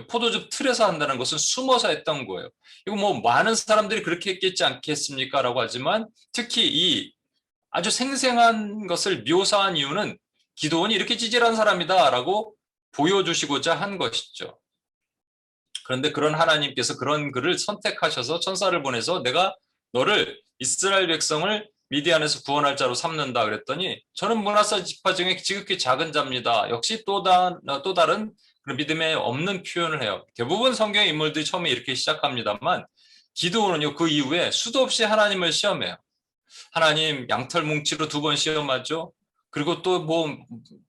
포도즙 틀에서 한다는 것은 숨어서 했던 거예요. 이거 뭐 많은 사람들이 그렇게 했겠지 않겠습니까? 라고 하지만 특히 이 아주 생생한 것을 묘사한 이유는 기도원이 이렇게 찌질한 사람이다 라고 보여주시고자 한 것이죠. 그런데 그런 하나님께서 그런 그를 선택하셔서 천사를 보내서 내가 너를 이스라엘 백성을 미디안에서 구원할 자로 삼는다 그랬더니 저는 므낫세 지파 중에 지극히 작은 자입니다. 역시 또 다른 그런 믿음에 없는 표현을 해요. 대부분 성경의 인물들이 처음에 이렇게 시작합니다만 기드온은요 그 이후에 수도 없이 하나님을 시험해요. 하나님 양털 뭉치로 2번 시험하죠. 그리고 또 뭐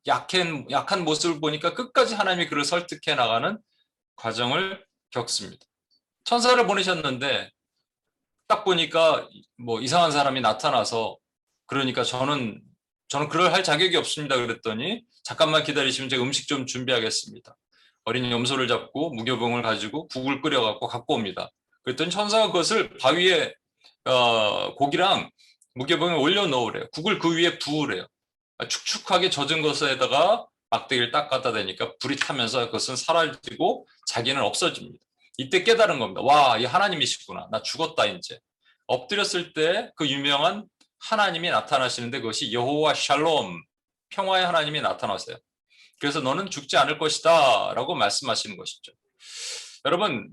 약한 모습을 보니까 끝까지 하나님이 그를 설득해 나가는 과정을 겪습니다. 천사를 보내셨는데 딱 보니까 뭐 이상한 사람이 나타나서 그러니까 저는 그럴 할 자격이 없습니다. 그랬더니 잠깐만 기다리시면 제가 음식 좀 준비하겠습니다. 어린 염소를 잡고 무교병을 가지고 국을 끓여갖고 갖고 옵니다. 그랬더니 천사가 그것을 바위에 고기랑 무교병에 올려 넣으래요. 국을 그 위에 부으래요. 축축하게 젖은 것에다가 막대기를 딱 갖다 대니까 불이 타면서 그것은 사라지고 자기는 없어집니다. 이때 깨달은 겁니다. 와, 이 하나님이시구나. 나 죽었다 이제. 엎드렸을 때 그 유명한 하나님이 나타나시는데 그것이 여호와 샬롬, 평화의 하나님이 나타나세요. 그래서 너는 죽지 않을 것이다 라고 말씀하시는 것이죠. 여러분,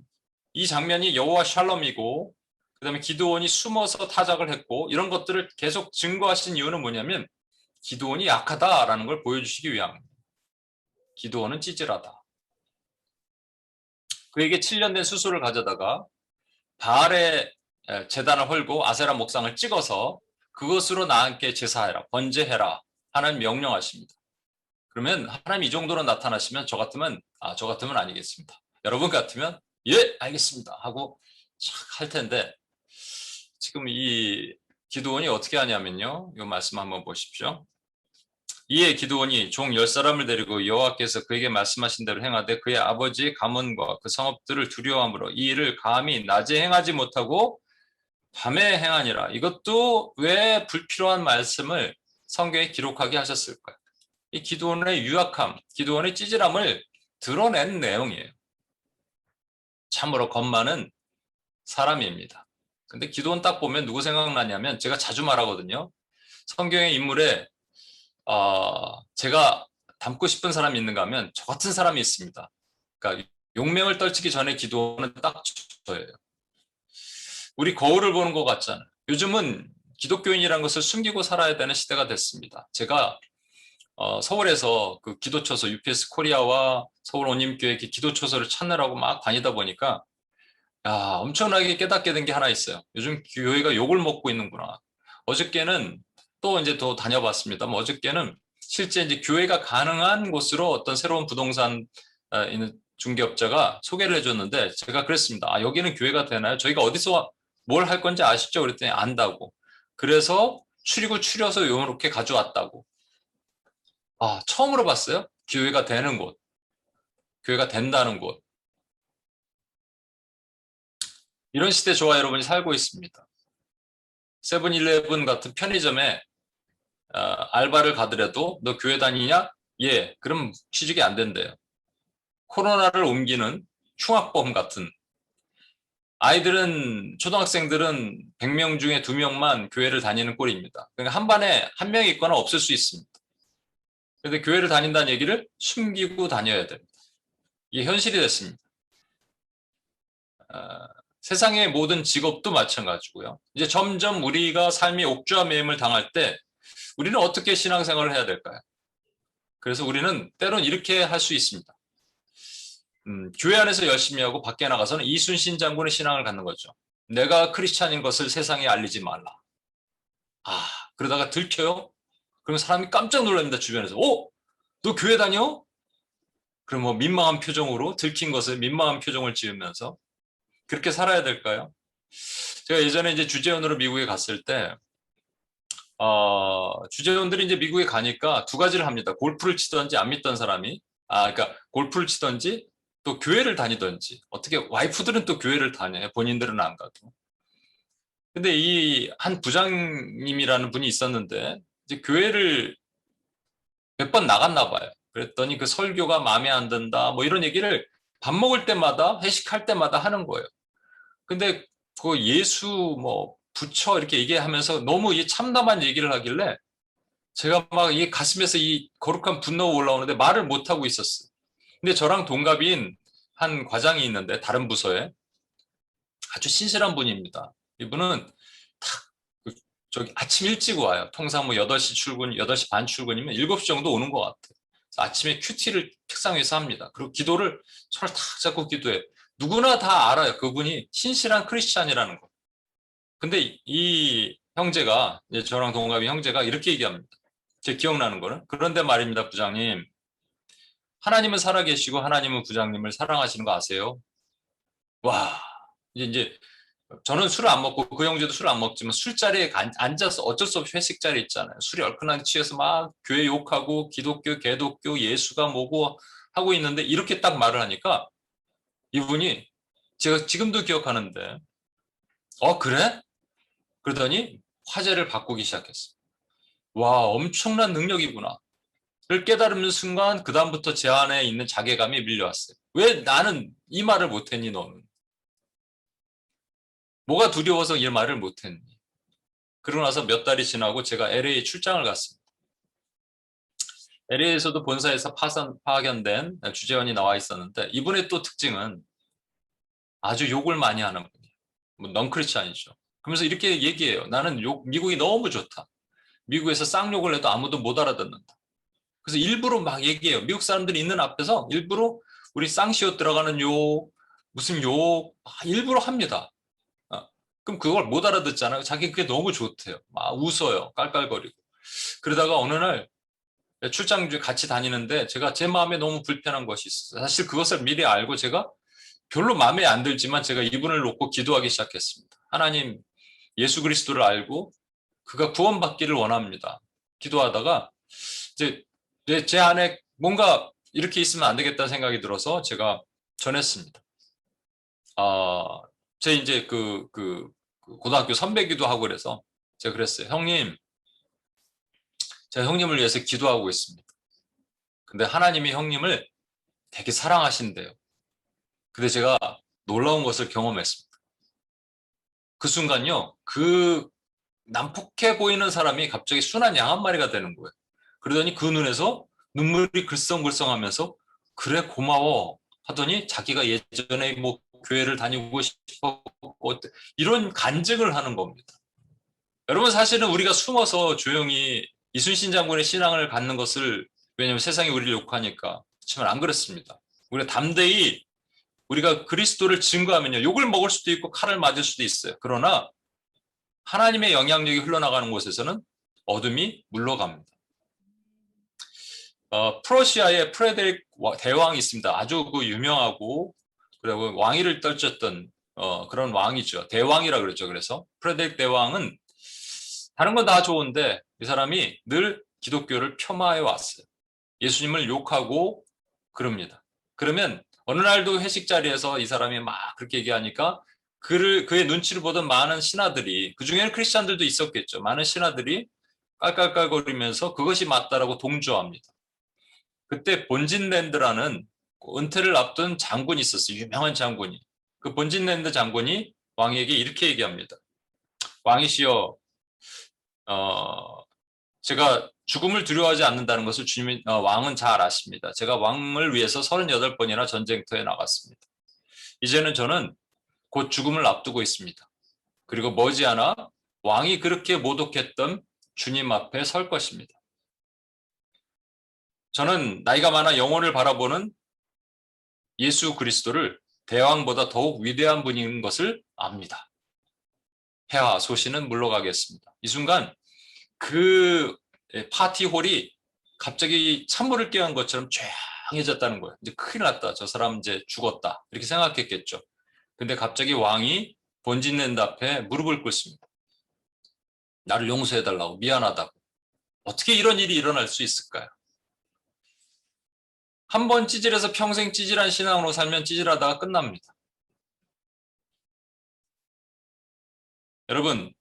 이 장면이 여호와 샬롬이고 그 다음에 기드온이 숨어서 타작을 했고 이런 것들을 계속 증거하신 이유는 뭐냐면 기드온이 약하다라는 걸 보여주시기 위함입니다. 기드온은 찌질하다. 그에게 7년 된 수소를 가져다가 바알의 제단을 헐고 아세라 목상을 찍어서 그것으로 나한테 제사해라, 번제해라 하는 명령하십니다. 그러면 하나님 이 정도로 나타나시면 저 같으면 아니겠습니다. 여러분 같으면 예 알겠습니다 하고 착 할 텐데 지금 이 기드온이 어떻게 하냐면요. 이 말씀 한번 보십시오. 이에 기드온이 종 10사람을 데리고 여호와께서 그에게 말씀하신 대로 행하되 그의 아버지 가문과 그 성읍들을 두려워함으로 이 일을 감히 낮에 행하지 못하고 밤에 행하니라. 이것도 왜 불필요한 말씀을 성경에 기록하게 하셨을까요? 이 기드온의 유약함, 기드온의 찌질함을 드러낸 내용이에요. 참으로 겁 많은 사람입니다. 근데 기드온 딱 보면 누구 생각나냐면 제가 자주 말하거든요. 성경의 인물에 제가 닮고 싶은 사람이 있는가 하면 저 같은 사람이 있습니다. 그러니까 용맹을 떨치기 전에 기도는 딱 저예요. 우리 거울을 보는 것 같잖아요. 요즘은 기독교인이라는 것을 숨기고 살아야 되는 시대가 됐습니다. 제가 서울에서 그 기도처서 UPS 코리아와 서울 온림교회 기도처서를 찾느라고 막 다니다 보니까 엄청나게 깨닫게 된 게 하나 있어요. 요즘 교회가 욕을 먹고 있는구나. 어저께는 또 이제 더 다녀봤습니다. 어저께는 실제 이제 교회가 가능한 곳으로 어떤 새로운 부동산 있는 중개업자가 소개를 해줬는데 제가 그랬습니다. 여기는 교회가 되나요? 저희가 어디서 뭘 할 건지 아시죠? 그랬더니 안다고. 그래서 추려서 이렇게 가져왔다고. 처음으로 봤어요. 교회가 되는 곳. 교회가 된다는 곳. 이런 시대 저와 여러분이 살고 있습니다. 세븐일레븐 같은 편의점에 알바를 가더라도 너 교회 다니냐? 예, 그럼 취직이 안 된대요. 코로나를 옮기는 흉악범 같은 아이들은 초등학생들은 100명 중에 2명만 교회를 다니는 꼴입니다. 그러니까 한 반에 한 명이 있거나 없을 수 있습니다. 그런데 교회를 다닌다는 얘기를 숨기고 다녀야 됩니다. 이게 현실이 됐습니다. 세상의 모든 직업도 마찬가지고요. 이제 점점 우리가 삶이 옥주와 매임을 당할 때 우리는 어떻게 신앙생활을 해야 될까요? 그래서 우리는 때론 이렇게 할 수 있습니다. 교회 안에서 열심히 하고 밖에 나가서는 이순신 장군의 신앙을 갖는 거죠. 내가 크리스찬인 것을 세상에 알리지 말라. 그러다가 들켜요? 그럼 사람이 깜짝 놀랍니다. 주변에서. 너 교회 다녀? 그럼 민망한 표정으로 들킨 것을 민망한 표정을 지으면서 그렇게 살아야 될까요? 제가 예전에 이제 주재원으로 미국에 갔을 때 주재원들이 이제 미국에 가니까 2가지를 합니다. 골프를 치던지 안 믿던 사람이 그러니까 골프를 치던지 또 교회를 다니던지 어떻게 와이프들은 또 교회를 다녀요. 본인들은 안 가도. 근데 이 한 부장님이라는 분이 있었는데 이제 교회를 몇 번 나갔나 봐요. 그랬더니 그 설교가 마음에 안 든다 뭐 이런 얘기를 밥 먹을 때마다 회식할 때마다 하는 거예요. 근데 그 예수 뭐 부처 이렇게 얘기하면서 너무 이 참담한 얘기를 하길래 제가 막 이 가슴에서 이 거룩한 분노가 올라오는데 말을 못 하고 있었어요. 근데 저랑 동갑인 한 과장이 있는데 다른 부서에 아주 신실한 분입니다. 이분은 탁 저기 아침 일찍 와요. 통상 뭐 8시 출근, 8시 반 출근이면 7시 정도 오는 것 같아요. 아침에 큐티를 책상 위에서 합니다. 그리고 기도를 손을 탁 잡고 기도해. 누구나 다 알아요. 그분이 신실한 크리스찬이라는 거. 근데 이 형제가, 저랑 동갑인 형제가 이렇게 얘기합니다. 제 기억나는 거는. 그런데 말입니다, 부장님. 하나님은 살아계시고 하나님은 부장님을 사랑하시는 거 아세요? 와, 이제 저는 술을 안 먹고 그 형제도 술을 안 먹지만 술자리에 앉아서 어쩔 수 없이 회식 자리 있잖아요. 술이 얼큰하게 취해서 막 교회 욕하고 기독교, 개독교, 예수가 뭐고 하고 있는데 이렇게 딱 말을 하니까 이분이 제가 지금도 기억하는데 그래? 그러더니 화제를 바꾸기 시작했어요. 와, 엄청난 능력이구나. 를 깨달으는 순간 그다음부터 제 안에 있는 자괴감이 밀려왔어요. 왜 나는 이 말을 못했니 너는? 뭐가 두려워서 이 말을 못했니? 그러고 나서 몇 달이 지나고 제가 LA 출장을 갔습니다. LA에서도 본사에서 파견된 주재원이 나와 있었는데 이분의 또 특징은 아주 욕을 많이 하는 분이에요. 뭐 넌크리스찬이죠. 그러면서 이렇게 얘기해요. 나는 미국이 너무 좋다. 미국에서 쌍욕을 해도 아무도 못 알아듣는다. 그래서 일부러 막 얘기해요. 미국 사람들이 있는 앞에서 일부러 우리 쌍시옷 들어가는 욕, 무슨 욕 일부러 합니다. 그럼 그걸 못 알아듣잖아요. 자기 그게 너무 좋대요. 막 웃어요. 깔깔거리고. 그러다가 어느 날 출장 중에 같이 다니는데 제가 제 마음에 너무 불편한 것이 있어요. 사실 그것을 미리 알고 제가 별로 마음에 안 들지만 제가 이분을 놓고 기도하기 시작했습니다. 하나님, 예수 그리스도를 알고 그가 구원받기를 원합니다. 기도하다가 이제 제 안에 뭔가 이렇게 있으면 안 되겠다는 생각이 들어서 제가 전했습니다. 제 이제 그 고등학교 선배기도 하고 그래서 제가 그랬어요. 형님, 제가 형님을 위해서 기도하고 있습니다. 근데 하나님이 형님을 되게 사랑하신대요. 근데 제가 놀라운 것을 경험했습니다. 그 순간요, 그 난폭해 보이는 사람이 갑자기 순한 양 한 마리가 되는 거예요. 그러더니 그 눈에서 눈물이 글썽글썽하면서 그래 고마워 하더니 자기가 예전에 뭐 교회를 다니고 싶었고 이런 간증을 하는 겁니다. 여러분 사실은 우리가 숨어서 조용히 이순신 장군의 신앙을 갖는 것을 왜냐하면 세상이 우리를 욕하니까 그렇지만 안 그렇습니다. 우리가 담대히 우리가 그리스도를 증거하면요 욕을 먹을 수도 있고 칼을 맞을 수도 있어요. 그러나 하나님의 영향력이 흘러나가는 곳에서는 어둠이 물러갑니다. 프러시아의 프레데릭 대왕이 있습니다. 아주 그 유명하고 그리고 왕위를 떨쳤던 그런 왕이죠. 대왕이라 그랬죠. 그래서 프레데릭 대왕은 다른 건 다 좋은데 이 사람이 늘 기독교를 폄하해 왔어요. 예수님을 욕하고 그럽니다. 그러면 어느 날도 회식 자리에서 이 사람이 막 그렇게 얘기하니까 그의 눈치를 보던 많은 신하들이 그중에는 크리스찬들도 있었겠죠. 많은 신하들이 깔깔깔거리면서 그것이 맞다라고 동조합니다. 그때 본진랜드라는 은퇴를 앞둔 장군이 있었어요. 유명한 장군이. 그 본진랜드 장군이 왕에게 이렇게 얘기합니다. 왕이시여, 제가 죽음을 두려워하지 않는다는 것을 왕은 잘 아십니다. 제가 왕을 위해서 38번이나 전쟁터에 나갔습니다. 이제는 저는 곧 죽음을 앞두고 있습니다. 그리고 머지않아 왕이 그렇게 모독했던 주님 앞에 설 것입니다. 저는 나이가 많아 영혼을 바라보는 예수 그리스도를 대왕보다 더욱 위대한 분인 것을 압니다. 해와 소신은 물러가겠습니다. 이 순간 그 파티홀이 갑자기 찬물을 껴안 것처럼 조용해졌다는 거예요. 이제 큰일 났다. 저 사람 이제 죽었다. 이렇게 생각했겠죠. 근데 갑자기 왕이 본진랜드 앞에 무릎을 꿇습니다. 나를 용서해달라고 미안하다고. 어떻게 이런 일이 일어날 수 있을까요? 한 번 찌질해서 평생 찌질한 신앙으로 살면 찌질하다가 끝납니다. 여러분,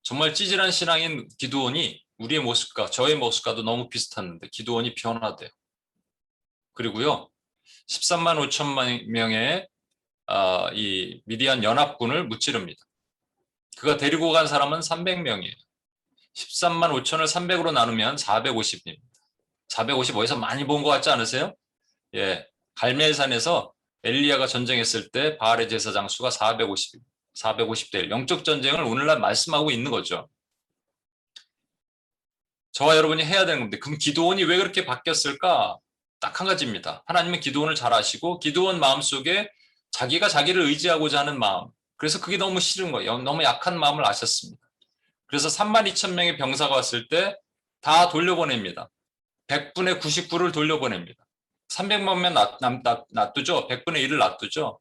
정말 찌질한 신앙인 기드온이 우리의 모습과 저의 모습과도 너무 비슷했는데 기드온이 변화돼요. 그리고요, 13만 5천만 명의 이 미디안 연합군을 무찌릅니다. 그가 데리고 간 사람은 300명이에요. 13만 5천을 300으로 나누면 450입니다. 450 어디서 많이 본 것 같지 않으세요? 예, 갈멜산에서 엘리야가 전쟁했을 때 바알의 제사장 수가 450입니다. 450대 1. 영적 전쟁을 오늘날 말씀하고 있는 거죠. 저와 여러분이 해야 되는 겁니다. 그럼 기드온이 왜 그렇게 바뀌었을까? 딱 한 가지입니다. 하나님은 기드온을 잘 아시고 기드온 마음속에 자기가 자기를 의지하고자 하는 마음. 그래서 그게 너무 싫은 거예요. 너무 약한 마음을 아셨습니다. 그래서 32,000명의 병사가 왔을 때 다 돌려보냅니다. 100분의 99를 돌려보냅니다. 300만 명 놔두죠. 100분의 1을 놔두죠.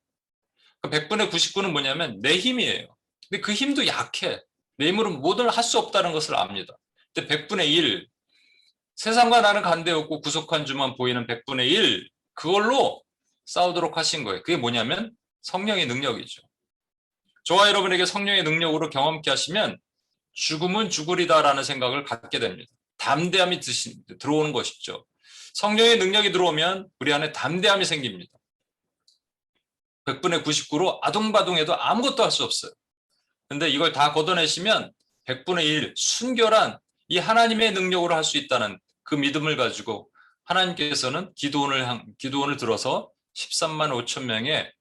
그 100분의 99는 뭐냐면 내 힘이에요. 근데 그 힘도 약해. 내 힘으로 뭐든 할 수 없다는 것을 압니다. 근데 100분의 1, 세상과 나는 관계없고 구속한 주만 보이는 100분의 1, 그걸로 싸우도록 하신 거예요. 그게 뭐냐면 성령의 능력이죠. 저와 여러분에게 성령의 능력으로 경험케 하시면 죽음은 죽으리다라는 생각을 갖게 됩니다. 담대함이 들어오는 것이죠. 성령의 능력이 들어오면 우리 안에 담대함이 생깁니다. 100분의 99로 아둥바둥해도 아무것도 할 수 없어요. 근데 이걸 다 걷어내시면 100분의 1 순결한 이 하나님의 능력으로 할 수 있다는 그 믿음을 가지고 하나님께서는 기드온을 들어서 13만 5천 명의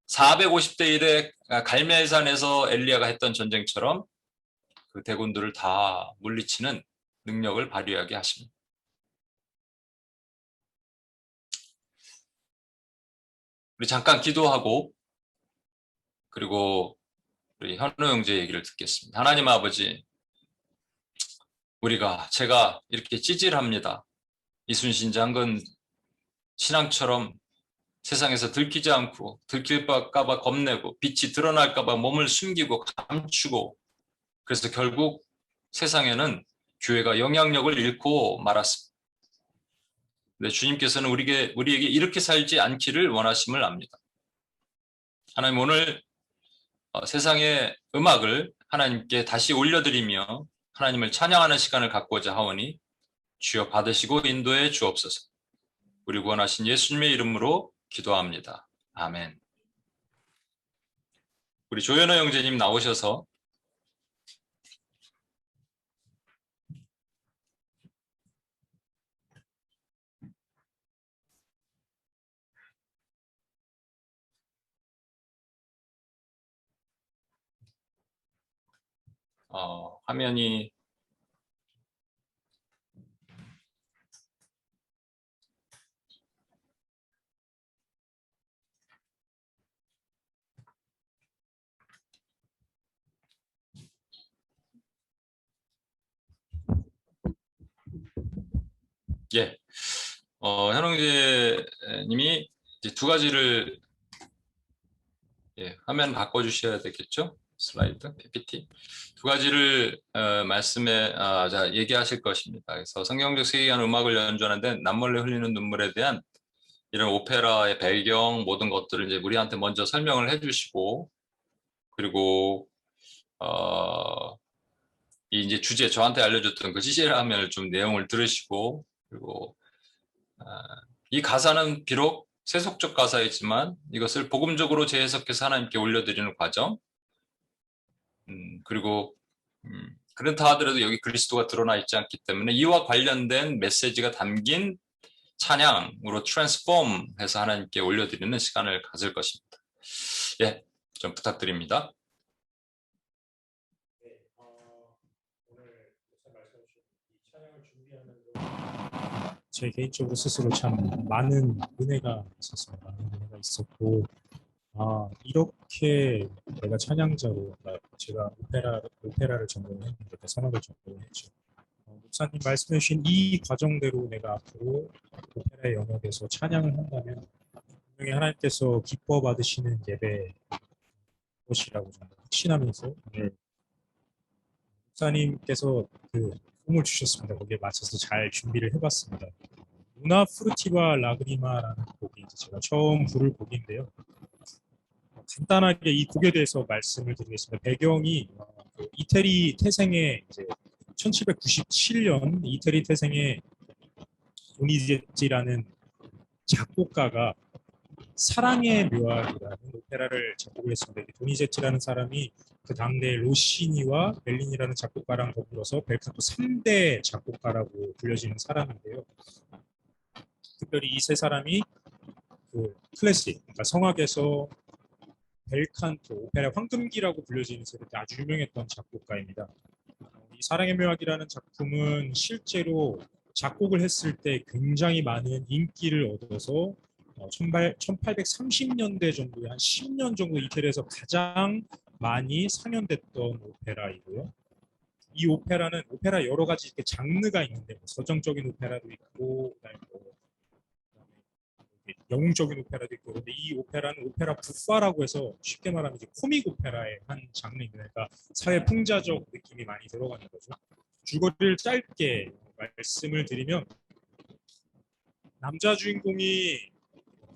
450대 1의 갈멜산에서 엘리야가 했던 전쟁처럼 그 대군들을 다 물리치는 능력을 발휘하게 하십니다. 우리 잠깐 기도하고 그리고 우리 현우 형제 얘기를 듣겠습니다. 하나님 아버지, 제가 이렇게 찌질합니다. 이순신장군 신앙처럼 세상에서 들키지 않고 들킬까 봐 겁내고 빛이 드러날까 봐 몸을 숨기고 감추고 그래서 결국 세상에는 교회가 영향력을 잃고 말았습니다. 근데 주님께서는 우리에게 이렇게 살지 않기를 원하심을 압니다. 하나님 오늘 세상의 음악을 하나님께 다시 올려드리며 하나님을 찬양하는 시간을 갖고자 하오니 주여 받으시고 인도해 주옵소서. 우리 구원하신 예수님의 이름으로 기도합니다. 아멘. 우리 조현호 형제님 나오셔서 화면이 현웅재님이 이제 두 가지를 화면 바꿔주셔야 되겠죠? 슬라이드, PPT 두 가지를 얘기하실 것입니다. 그래서 성경적 세계관 음악을 연주하는데 남몰래 흘리는 눈물에 대한 이런 오페라의 배경 모든 것들을 이제 우리한테 먼저 설명을 해주시고 그리고 이제 주제 저한테 알려줬던 그 찌질하면을 좀 내용을 들으시고 그리고 이 가사는 비록 세속적 가사이지만 이것을 복음적으로 재해석해서 하나님께 올려드리는 과정 그리고 그렇다 하더라도 여기 그리스도가 드러나 있지 않기 때문에 이와 관련된 메시지가 담긴 찬양으로 트랜스폼해서 하나님께 올려드리는 시간을 가질 것입니다. 예, 좀 부탁드립니다. 제 개인적으로 스스로 참 많은 은혜가 있었습니다. 많은 은혜가 있었고 이렇게 내가 찬양자로 제가 오페라를 전공했는데 선악을 전공했죠. 목사님 말씀해 주신 이 과정대로 내가 앞으로 오페라의 영역에서 찬양을 한다면 분명히 하나님께서 기뻐 받으시는 예배 것이라고 저는 확신하면서 오늘 목사님께서 그 꿈을 주셨습니다. 거기에 맞춰서 잘 준비를 해봤습니다. 우나 프루티바 라그리마라는 곡이 제가 처음 부를 곡인데요. 간단하게 이 곡에 대해서 말씀을 드리겠습니다. 배경이 그 이태리 태생의 이제 1797년 이태리 태생의 도니제티라는 작곡가가 사랑의 묘학이라는 오페라를 작곡을 했습니다. 이 도니제티라는 사람이 그 당대 로시니와 벨리니라는 작곡가랑 더불어서 벨canto 3대 작곡가라고 불려지는 사람인데요. 특별히 이 세 사람이 그 클래식, 그러니까 성악에서 벨칸토, 오페라 황금기라고 불려지는 세대 때 아주 유명했던 작곡가입니다. 이 사랑의 묘학이라는 작품은 실제로 작곡을 했을 때 굉장히 많은 인기를 얻어서 1830년대 정도에 한 10년 정도 이태리에서 가장 많이 상연됐던 오페라이고요. 이 오페라는 오페라 여러 가지 이렇게 장르가 있는데 뭐 서정적인 오페라도 있고 그다음에 영웅적인 오페라도 있고 그런데 이 오페라는 오페라 부파라고 해서 쉽게 말하면 이제 코믹 오페라의 한 장르입니다. 그러니까 사회 풍자적 느낌이 많이 들어가는 거죠. 줄거리를 짧게 말씀을 드리면 남자 주인공이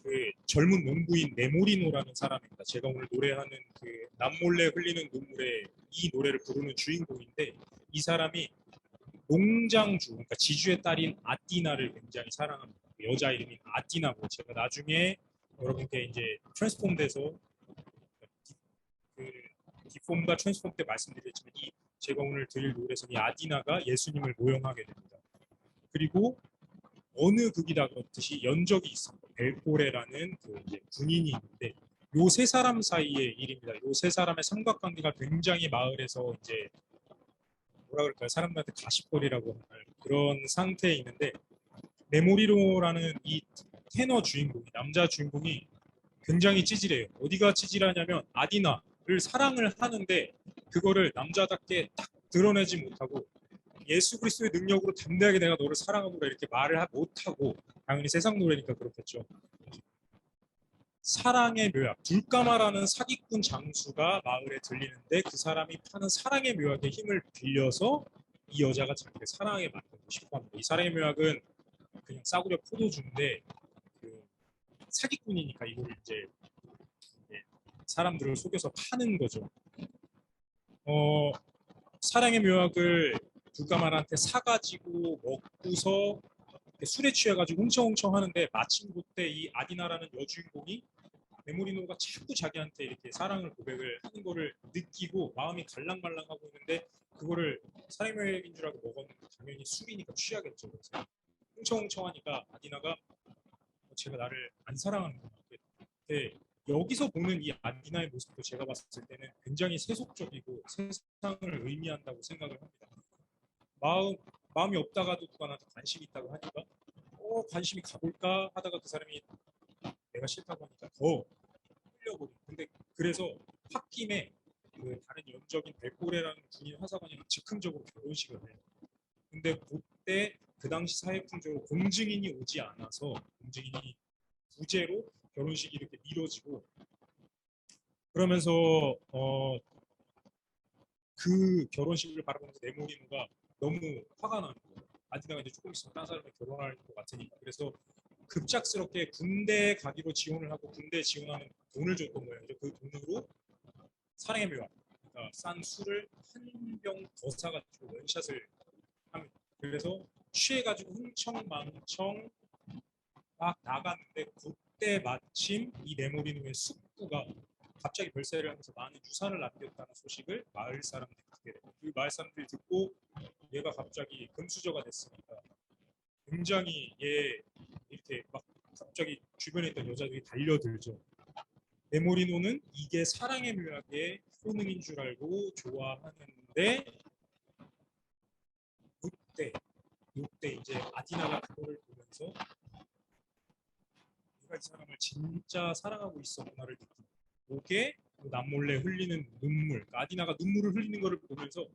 그 젊은 농부인 네모리노라는 사람입니다. 제가 오늘 노래하는 그 남몰래 흘리는 눈물의 이 노래를 부르는 주인공인데 이 사람이 농장주, 그러니까 지주의 딸인 아띠나를 굉장히 사랑합니다. 여자 이름인 아띠나고 제가 나중에 여러분께 이제 트랜스폼돼서 그 디폼과 트랜스폼 때 말씀드렸지만 이 제가 오늘 드릴 노래에서 이 아디나가 예수님을 모형하게 됩니다. 그리고 어느 극이다 그렇듯이 연적이 있습니다. 벨코레라는 그 이제 군인이 있는데 요 세 사람 사이의 일입니다. 요 세 사람의 삼각관계가 굉장히 마을에서 이제 뭐라 그럴까요? 사람들한테 가십거리라고 할 그런 상태에 있는데 네모리노라는 이 테너 주인공이 남자 주인공이 굉장히 찌질해요. 어디가 찌질하냐면 아디나를 사랑을 하는데 그거를 남자답게 딱 드러내지 못하고 예수 그리스도의 능력으로 담대하게 내가 너를 사랑하노라 이렇게 말을 못하고 당연히 세상 노래니까 그렇겠죠. 사랑의 묘약, 둘까마라는 사기꾼 장수가 마을에 들리는데 그 사람이 파는 사랑의 묘약의 힘을 빌려서 이 여자가 자기를 사랑하게 만들고 싶어 합니다. 이 사랑의 묘약은 그냥 싸구려 포도주인데 그 사기꾼이니까 이걸 이제 사람들을 속여서 파는 거죠. 사랑의 묘약을 둘까마한테 사가지고 먹고서 술에 취해가지고 웅청웅청 하는데 마침 그때 이 아디나라는 여주인공이 메모리노가 자꾸 자기한테 이렇게 사랑을 고백을 하는 거를 느끼고 마음이 갈랑말랑하고 있는데 그거를 사랑의 묘약인 줄 알고 먹었는데 당연히 술이니까 취하겠죠. 그래서 웅청웅청하니까 아디나가 제가 나를 안 사랑하는구나. 근데 여기서 보는 이 아디나의 모습도 제가 봤을 때는 굉장히 세속적이고 세상을 의미한다고 생각을 합니다. 마음이 없다가도 누가 나한테 관심이 있다고 하니까 관심이 가볼까 하다가 그 사람이 내가 싫다고 하니까 더 끌려버리고 근데 그래서 홧김에 그 다른 연적인 벨코레라는 군인 화사관이랑 즉흥적으로 결혼식을 해요. 근데 그때 그 당시 사회풍조로 공증인이 오지 않아서 공증인이 부재로 결혼식이 이렇게 미뤄지고 그러면서 그 결혼식을 바라보면서 네모리노가 너무 화가 나는 거예요. 아디나가 이제 조금 있으면 다른 사람과 결혼할 것 같으니까 그래서 급작스럽게 군대에 가기로 지원을 하고 군대에 지원하는 돈을 줬던 거예요. 그 돈으로 사랑의 묘약, 그러니까 싼 술을 한 병 더 사가지고 원샷을 합니다. 그래서 취해가지고 흥청망청 막 나갔는데 그때 마침 이 네모리노의 숙부가 갑자기 별세를 하면서 많은 유산을 남겼다는 소식을 마을 사람들이 듣게 돼요. 그 마을 사람들이 듣고 얘가 갑자기 금수저가 됐으니까 굉장히 얘 이렇게 막 갑자기 주변에 있던 여자들이 달려들죠. 네모리노는 이게 사랑의 묘약의 효능인 줄 알고 좋아하는데 이때 이제 아디나가 그거를 보면서 내가 이 사람을 진짜 사랑하고 있었구나를 느끼고 이게 남몰래 흘리는 눈물, 그러니까 아디나가 눈물을 흘리는 거를 보면서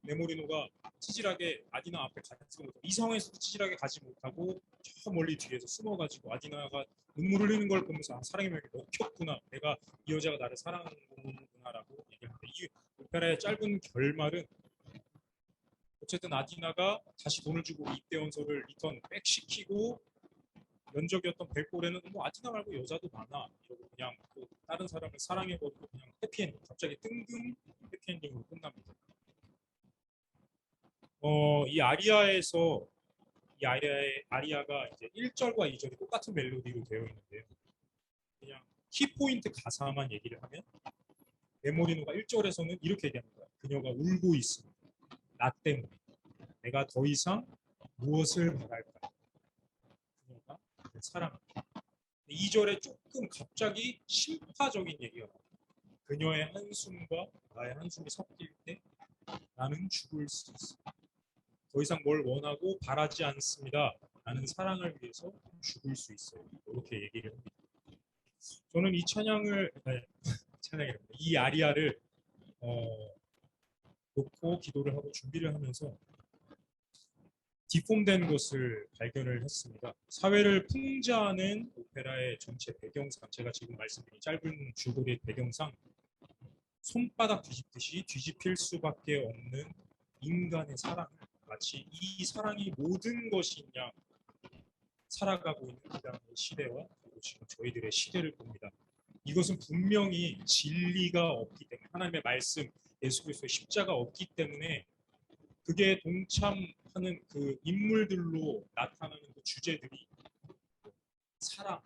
네모리노가 찌질하게 아디나 앞에 가지 못하고 이 상황에서도 찌질하게 가지 못하고 저 멀리 뒤에서 숨어가지고 아디나가 눈물 흘리는 걸 보면서 사랑의 묘약이 먹혔구나, 내가 이 여자가 나를 사랑하는구나라고 얘기하는데 이 오페라의 짧은 결말은 어쨌든 아디나가 다시 돈을 주고 입대원서를 리턴 백시키고 면적이었던 벨코레는 뭐 아디나 말고 여자도 많아 이러고 그냥 또 다른 다른 사람을 사랑해버리고 그냥 해피엔딩, 갑자기 뜬금 해피엔딩으로 끝납니다. 이 아리아에서 이 아리아가 이제 1절과 2절이 똑같은 멜로디로 되어 있는데요. 그냥 키포인트 가사만 얘기를 하면 메모리노가 1절에서는 이렇게 얘기합니다. 그녀가 울고 있습니다. 나 때문에. 내가 더 이상 무엇을 바랄까? 그녀가 나를 사랑한다. 2절에 조금 갑자기 심파적인 얘기가 나와요. 그녀의 한숨과 나의 한숨이 섞일 때 나는 죽을 수 있어. 더 이상 뭘 원하고 바라지 않습니다. 나는 사랑을 위해서 죽을 수 있어요. 이렇게 얘기를 합니다. 저는 이 이 아리아를 놓고 기도를 하고 준비를 하면서 디폼된 것을 발견을 했습니다. 사회를 풍자하는 오페라의 전체 배경상, 제가 지금 말씀드린 짧은 줄거리의 배경상 손바닥 뒤집듯이 뒤집힐 수밖에 없는 인간의 사랑을 마치 이 사랑이 모든 것인 양 살아가고 있는 그 당의 시대와 그리고 지금 저희들의 시대를 봅니다. 이것은 분명히 진리가 없기 때문에, 하나님의 말씀, 예수 그리스도의 십자가 없기 때문에 그게 동참하는 그 인물들로 나타나는 그 주제들이 사랑,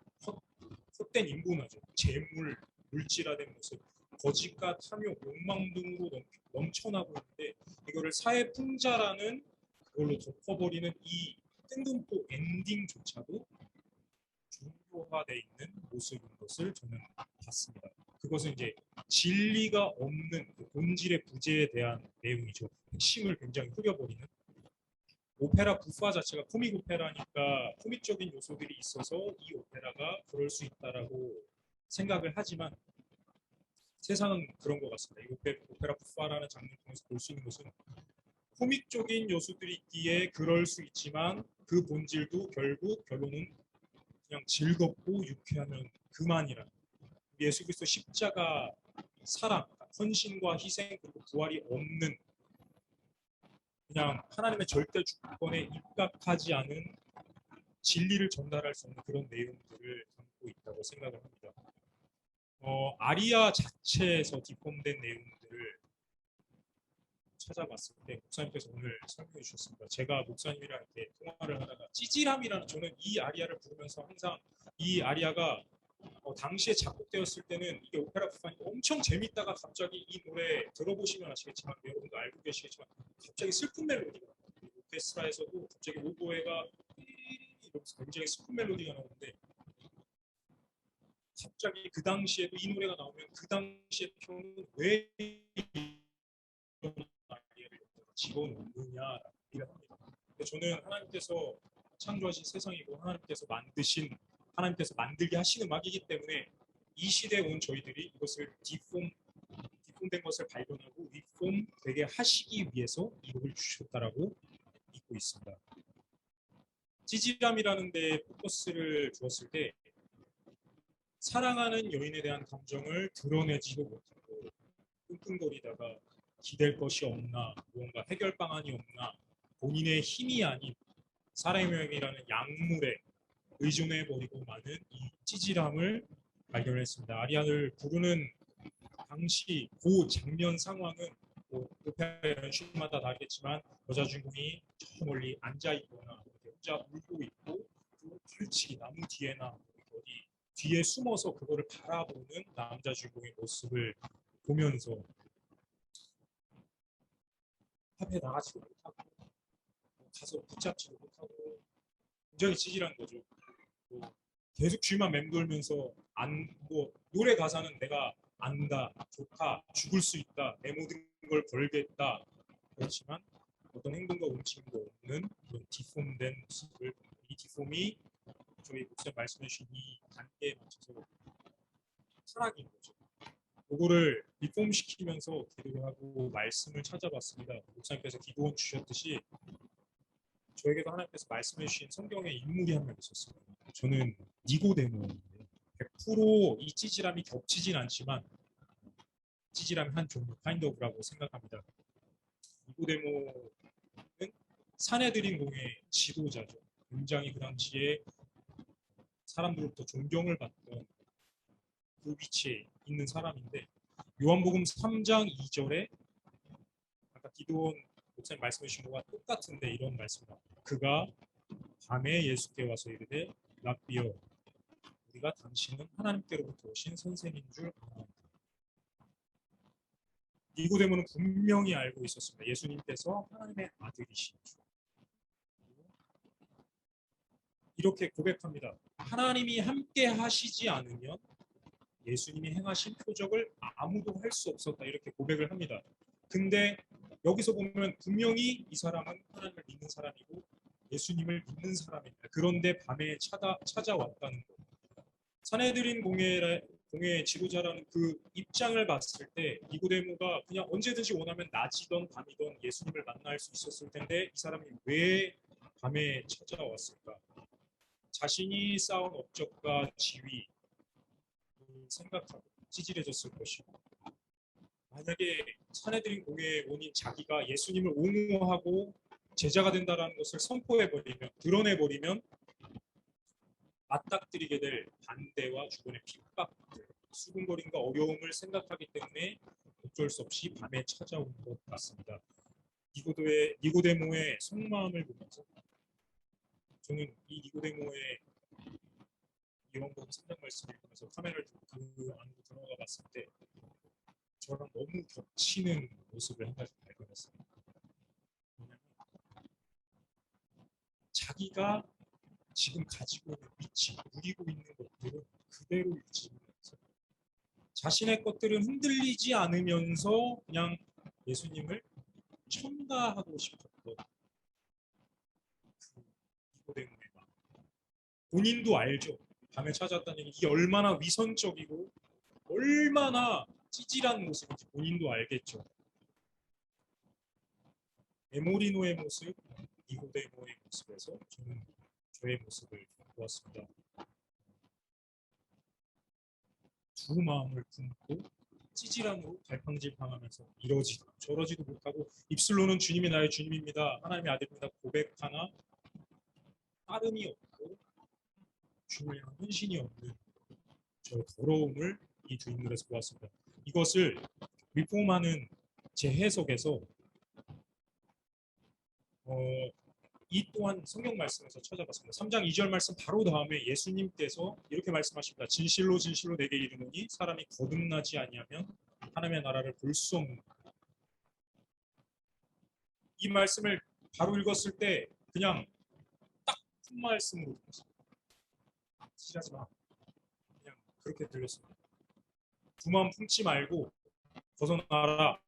헛된 인본화죠, 재물, 물질화된 모습, 거짓과 탐욕, 욕망 등으로 넘쳐나고 있는데 이거를 사회풍자라는 그걸로 덮어버리는 이 뜬금포 엔딩조차도 종교화되어 있는 모습인 것을 저는 봤습니다. 그것은 이제 진리가 없는 그 본질의 부재에 대한 내용이죠. 핵심을 굉장히 흐려버리는. 오페라 부파 자체가 코믹 오페라니까 코믹적인 요소들이 있어서 이 오페라가 그럴 수 있다라고 생각을 하지만 세상은 그런 것 같습니다. 이 오페라 부파라는 장르를 통해서 볼 수 있는 것은 코믹적인 요소들이 있기에 그럴 수 있지만 그 본질도 결국 결론은 그냥 즐겁고 유쾌하면 그만이라는, 예수 그리스도 십자가 사랑, 헌신과 희생 그리고 부활이 없는, 그냥 하나님의 절대 주권에 입각하지 않은 진리를 전달할 수 없는 그런 내용들을 담고 있다고 생각을 합니다. 아리아 자체에서 디폼된 내용들을 찾아봤을 때 목사님께서 오늘 설명해 주셨습니다. 제가 목사님이랑 이렇게 통화를 하다가 찌질함이라는, 저는 이 아리아를 부르면서 항상 이 아리아가 당시에 작곡되었을 때는 이게 오페라 부판이 엄청 재밌다가 갑자기 이 노래 들어보시면 아시겠지만, 여러분도 알고 계시겠지만 갑자기 슬픈 멜로디가 나와요. 오케스트라에서도 갑자기 오보에가 이러면서 굉장히 슬픈 멜로디가 나오는데, 갑자기 그 당시에도 이 노래가 나오면 그 당시의 평은 왜 이런 아리아를 집어넣느냐라고 얘기를 합니다. 근데 저는 하나님께서 창조하신 세상이고 하나님께서 만들게 하신 음악이기 때문에 이 시대에 온 저희들이 이것을 디폼된 것을 발견하고 리폼 되게 하시기 위해서 이 곡을 주셨다라고 믿고 있습니다. 찌질함이라는 데 포커스를 두었을 때 사랑하는 여인에 대한 감정을 드러내지도 못하고 끙끙거리다가 기댈 것이 없나, 무언가 해결 방안이 없나, 본인의 힘이 아닌 사람이라는 약물에 의존해버리고 마는 이 찌질함을 발견했습니다. 아리아를 부르는 당시 그 장면 상황은 오페라 연출마다 다르겠지만 여자 주인공이 저 멀리 앉아있거나 혼자 울고 있고 그렇지 나무 뒤에나 어디 뒤에 숨어서 그거를 바라보는 남자 주인공의 모습을 보면서 앞에 나가지도 못하고 가서 붙잡지도 못하고 굉장히 찌질한 거죠. 계속 쥐만 맴돌면서 노래 가사는 내가 안다, 좋다, 죽을 수 있다, 내 모든 걸 걸겠다, 그렇지만 어떤 행동과 움직임도 없는 그런 디폼된 모습을, 이 디폼이 저희 목사님 말씀해 주신 이 단계에 맞춰서 타락인 거죠. 그거를 리폼시키면서 기도를 하고 말씀을 찾아봤습니다. 목사님께서 기도원 주셨듯이 저에게도 하나님께서 말씀해 주신 성경의 인물이 한 명 있었습니다. 저는 니고데모인데 100% 이 찌질함이 겹치진 않지만 찌질함이 한 종류, kind of라고 생각합니다. 니고데모는 사내들인공의 지도자죠. 굉장히 그 당시에 사람들로부터 존경을 받던 그 위치에 있는 사람인데 요한복음 3장 2절에 아까 기도원 목사님 말씀해 주신 것과 똑같은데 이런 말씀입니다. 그가 밤에 예수께 와서 이르되 랍비여 우리가 당신은 하나님께로부터 오신 선생인 줄 아나이다. 니고데모는 분명히 알고 있었습니다. 예수님께서 하나님의 아들이신 줄. 이렇게 고백합니다. 하나님이 함께 하시지 않으면 예수님이 행하신 표적을 아무도 할 수 없었다. 이렇게 고백을 합니다. 근데 여기서 보면 분명히 이 사람은 하나님을 믿는 사람이고 예수님을 믿는 사람입니다. 그런데 밤에 찾아왔다는 것. 사내들인 공회의 지도자라는 그 입장을 봤을 때 니고데모가 그냥 언제든지 원하면 낮이든 밤이든 예수님을 만날 수 있었을 텐데 이 사람이 왜 밤에 찾아왔을까? 자신이 쌓은 업적과 지위를 생각하고 찌질해졌을 것이고 만약에 사내들인 공회에 오니 자기가 예수님을 옹호하고 제자가 된다는 것을 선포해버리면 드러내버리면 맞닥뜨리게 될 반대와 주변의 핍박들, 수군거림과 어려움을 생각하기 때문에 어쩔 수 없이 밤에 찾아온 것 같습니다. 니고데모의 속마음을 보면서 저는 이 니고데모의 요한복음 3장 말씀을 읽으면서 카메라를 들고 그 안으로 들어가 봤을 때 저랑 너무 겹치는 모습을 한 가지 발견했어요. 뭐냐면 자기가 지금 가지고 있는 위치, 누리고 있는 것들은 그대로 유지하면서 자신의 것들은 흔들리지 않으면서 그냥 예수님을 첨가하고 싶었던 그 니고데모의 마음. 본인도 알죠. 밤에 찾아왔다는 얘기 이게 얼마나 위선적이고 얼마나 찌질한 모습인지 본인도 알겠죠. 에모리노의 모습, 니고데모의 모습에서 저는 저의 모습을 보았습니다. 두 마음을 품고 찌질함으로 갈팡질팡하면서 이러지도 저러지도 못하고 입술로는 주님이 나의 주님입니다. 하나님의 아들입니다. 고백하나 따름이 없고 주님을 향한 헌신이 없는 저 더러움을 이 두 인물에서 보았습니다. 이것을 리폼하는 제 해석에서 이 또한 성경 말씀에서 찾아봤습니다. 3장 2절 말씀 바로 다음에 예수님께서 이렇게 말씀하십니다. 진실로 진실로 내게 이르노니 사람이 거듭나지 아니하면 하나님의 나라를 볼 수 없는. 이 말씀을 바로 읽었을 때 그냥 딱 큰 말씀으로 들렸습니다. 찌질하지 마. 그냥 그렇게 들렸습니다. 두 마음 품지 말고 벗어나라.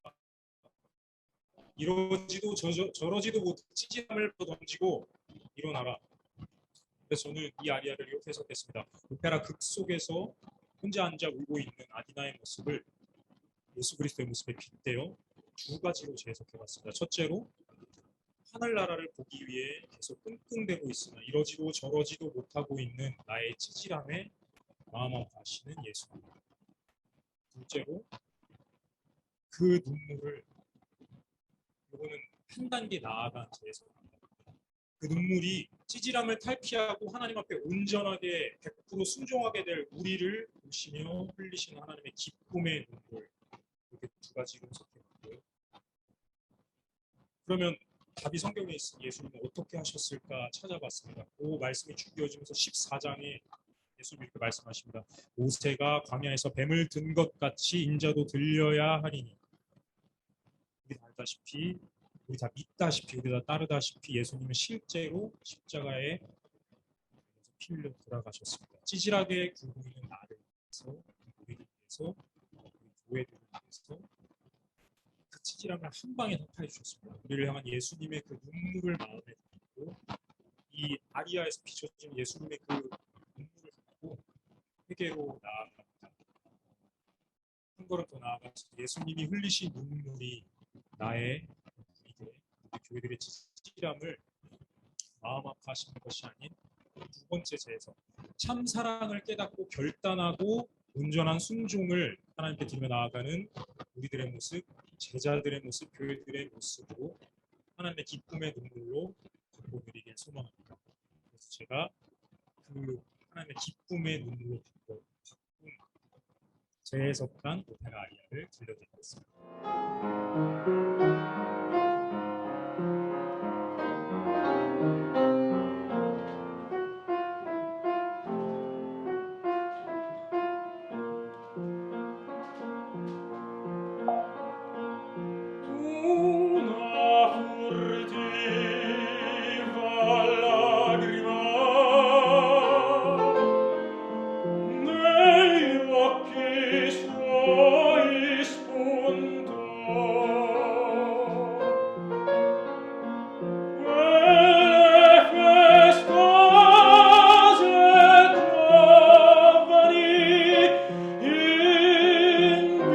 이러지도 저러지도 못해 찌질함을 던지고 일어나라. 그래서 저는 이 아리아를 이렇게 해석했습니다. 오페라 극 속에서 혼자 앉아 울고 있는 아디나의 모습을 예수 그리스도의 모습에 빗대어 두 가지로 재해석해봤습니다. 첫째로 하늘나라를 보기 위해 계속 끙끙대고 있으나 이러지도 저러지도 못하고 있는 나의 찌질함에 마음 아파하시는 예수님. 둘째로 그 눈물을 이거는 한 단계 나아간 재해석입니다. 그 눈물이 찌질함을 탈피하고 하나님 앞에 온전하게 100% 순종하게 될 우리를 보시며 흘리시는 하나님의 기쁨의 눈물. 이렇게 두 가지로 해석해봤고요. 그러면 답이 성경에 있으니 예수님은 어떻게 하셨을까 찾아봤습니다. 그 말씀이 쭉 이어지면서 14장에 예수님이 이렇게 말씀하십니다. 모세가 광야에서 뱀을 든 것 같이 인자도 들려야 하리니. 우리 다 알다시피 우리 다 믿다시피 우리 다 따르다시피 예수님은 실제로 십자가에 피 흘려 돌아가셨습니다. 찌질하게 굴고 있는 나를 위해서 우리를 위해서 우리 교회들을 위해서 그 찌질함을 한 방에 덮어 주셨습니다. 우리를 향한 예수님의 그 눈물을 마음에 담고 이 아리아에서 비춰진 예수님의 그 눈물을 담고 회개로 나아갑니다. 한 걸음 더 나아가서 예수님이 흘리신 눈물이 나의 우리 교회들의 찌질함을 마음 아파하시는 것이 아닌 두 번째 재해석, 참 사랑을 깨닫고 결단하고 온전한 순종을 하나님께 드리며 나아가는 우리들의 모습, 제자들의 모습, 교회들의 모습으로 하나님의 기쁨의 눈물로 바꿔드리길 소망합니다. 그래서 제가 그 하나님의 기쁨의 눈물로 바꾼 재해석한 오페라 아리아를 들려드리겠습니다. Una furtiva lagrima negli occhi suoi spuntò. Quelle festose giovani invidiar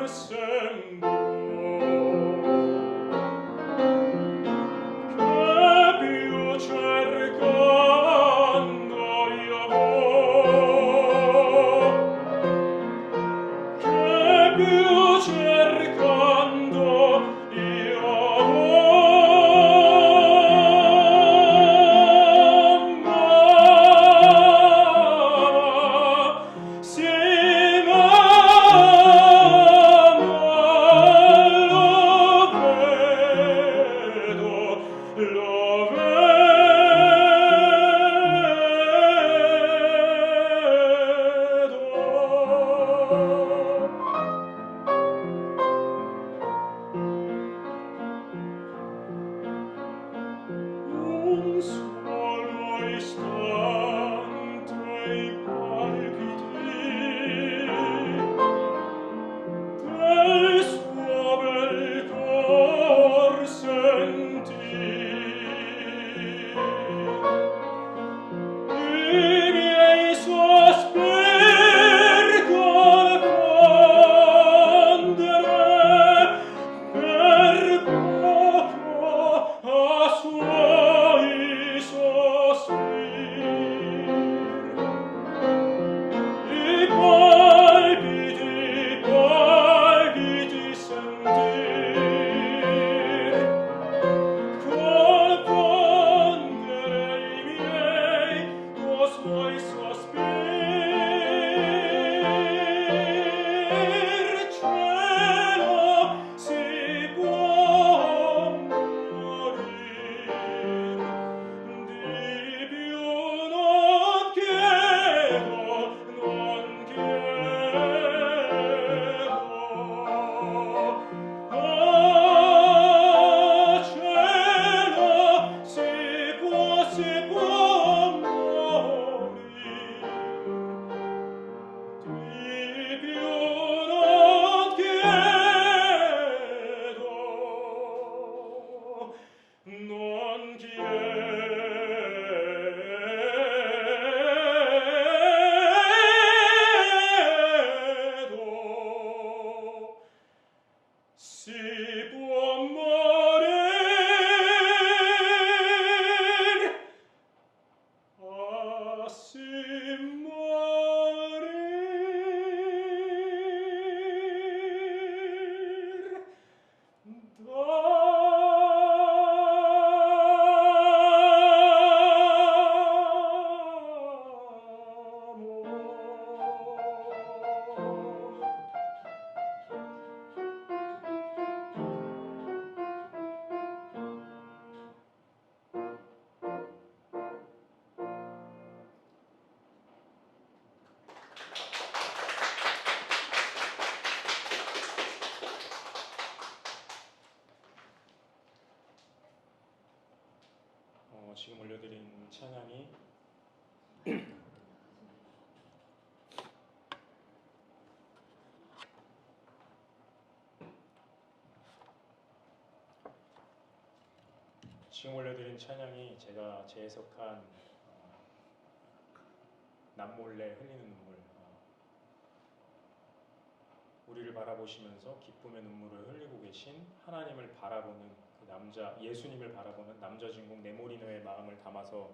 sembrò. Che più cercando io vo', che più cercando io vo', sì, ma lo vedo. Un solo istante i palpiti del suo bel cor sentì. I miei sospiri confondere per poco a suoi sospir. I palpiti sentir, confondere i miei co' suoi sospir. Cielo, si può morir, di più non chiedo, non chiedo. Ah, cielo, si può morir, di più non chiedo, non chiedo. Si può morir, ah, si morir d'amor. 지금 올려드린 찬양이 제가 재해석한 남몰래 흘리는 눈물, 우리를 바라보시면서 기쁨의 눈물을 흘리고 계신 하나님을 바라보는 그 남자, 예수님을 바라보는 남자 주인공 네모리노의 마음을 담아서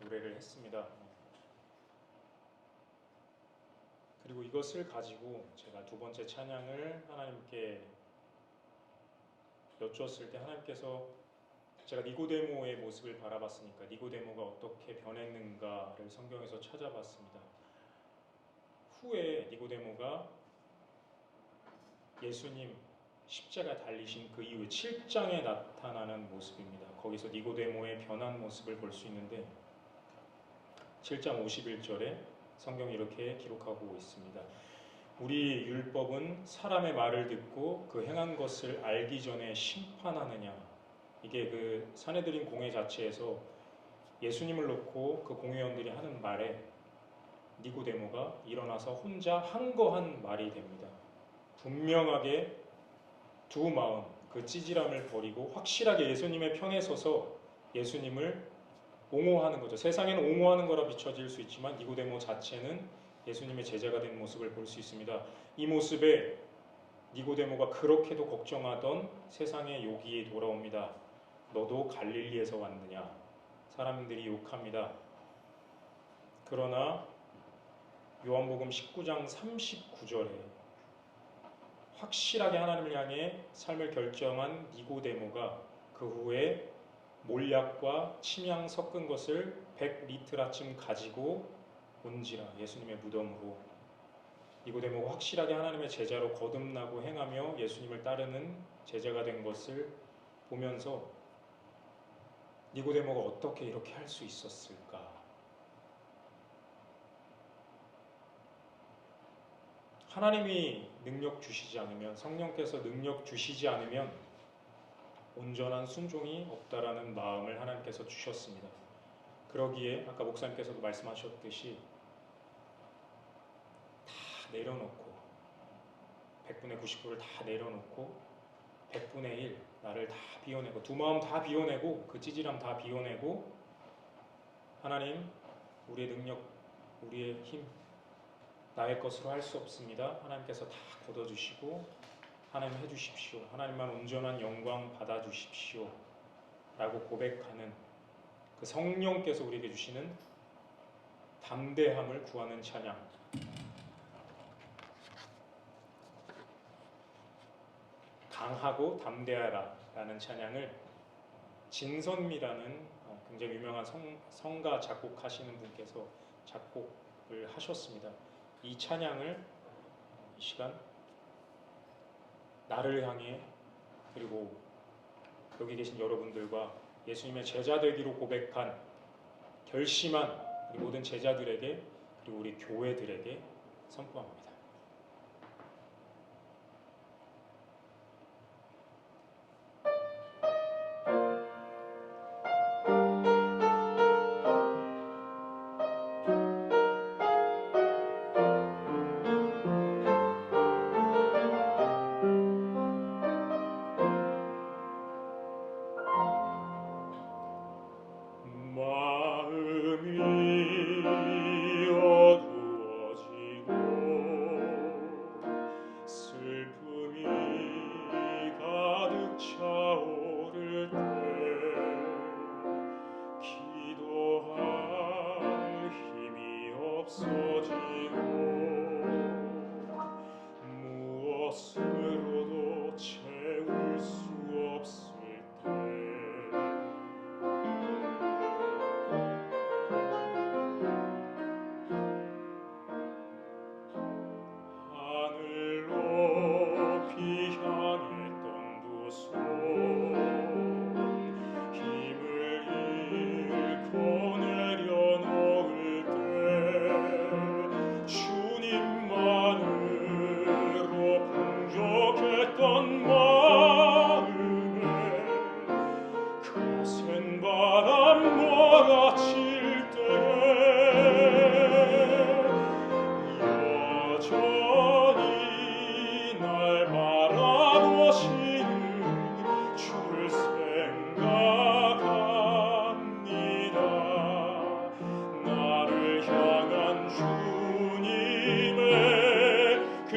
노래를 했습니다. 그리고 이것을 가지고 제가 두 번째 찬양을 하나님께 여쭈었을 때 하나님께서 제가 니고데모의 모습을 바라봤으니까 니고데모가 어떻게 변했는가를 성경에서 찾아봤습니다. 후에 니고데모가 예수님 십자가 달리신 그 이후에 7장에 나타나는 모습입니다. 거기서 니고데모의 변한 모습을 볼 수 있는데 7장 51절에 성경이 이렇게 기록하고 있습니다. 우리 율법은 사람의 말을 듣고 그 행한 것을 알기 전에 심판하느냐. 이게 그 산헤드린 공회 자체에서 예수님을 놓고 그 공회원들이 하는 말에 니고데모가 일어나서 혼자 항거한 말이 됩니다. 분명하게 두 마음, 그 찌질함을 버리고 확실하게 예수님의 편에 서서 예수님을 옹호하는 거죠. 세상에는 옹호하는 거라 비춰질 수 있지만 니고데모 자체는 예수님의 제자가 된 모습을 볼 수 있습니다. 이 모습에 니고데모가 그렇게도 걱정하던 세상의 욕이 돌아옵니다. 너도 갈릴리에서 왔느냐? 사람들이 욕합니다. 그러나 요한복음 19장 39절에 확실하게 하나님을 향해 삶을 결정한 니고데모가 그 후에 몰약과 침향 섞은 것을 100리트라쯤 가지고 온지라 예수님의 무덤으로. 니고데모가 확실하게 하나님의 제자로 거듭나고 행하며 예수님을 따르는 제자가 된 것을 보면서 니고데모가 어떻게 이렇게 할 수 있었을까? 하나님이 능력 주시지 않으면, 성령께서 능력 주시지 않으면 온전한 순종이 없다라는 마음을 하나님께서 주셨습니다. 그러기에 아까 목사님께서도 말씀하셨듯이 다 내려놓고 100분의 99를 다 내려놓고 100분의 1 나를 다 비워내고 두 마음 다 비워내고 그 찌질함 다 비워내고 하나님 우리의 능력 우리의 힘 나의 것으로 할 수 없습니다. 하나님께서 다 걷어주시고 하나님 해주십시오. 하나님만 온전한 영광 받아주십시오 라고 고백하는 그 성령께서 우리에게 주시는 담대함을 구하는 찬양. 강하고 담대하라 라는 찬양을 진선미라는 굉장히 유명한 성가 작곡하시는 분께서 작곡을 하셨습니다. 이 찬양을 이 시간 나를 향해 그리고 여기 계신 여러분들과 예수님의 제자 되기로 고백한 결심한 우리 모든 제자들에게 그리고 우리 교회들에게 선포합니다. 무엇으로도 채울 수 없을 때 하늘 높이 향했던 두 손 힘을 잃고 내려놓을 때 주님만을 풍족했던 마음에 거센 바람 몰아칠 때에 여전히 날 바라보시는 주를 생각합니다. 나를 향한 주님의 그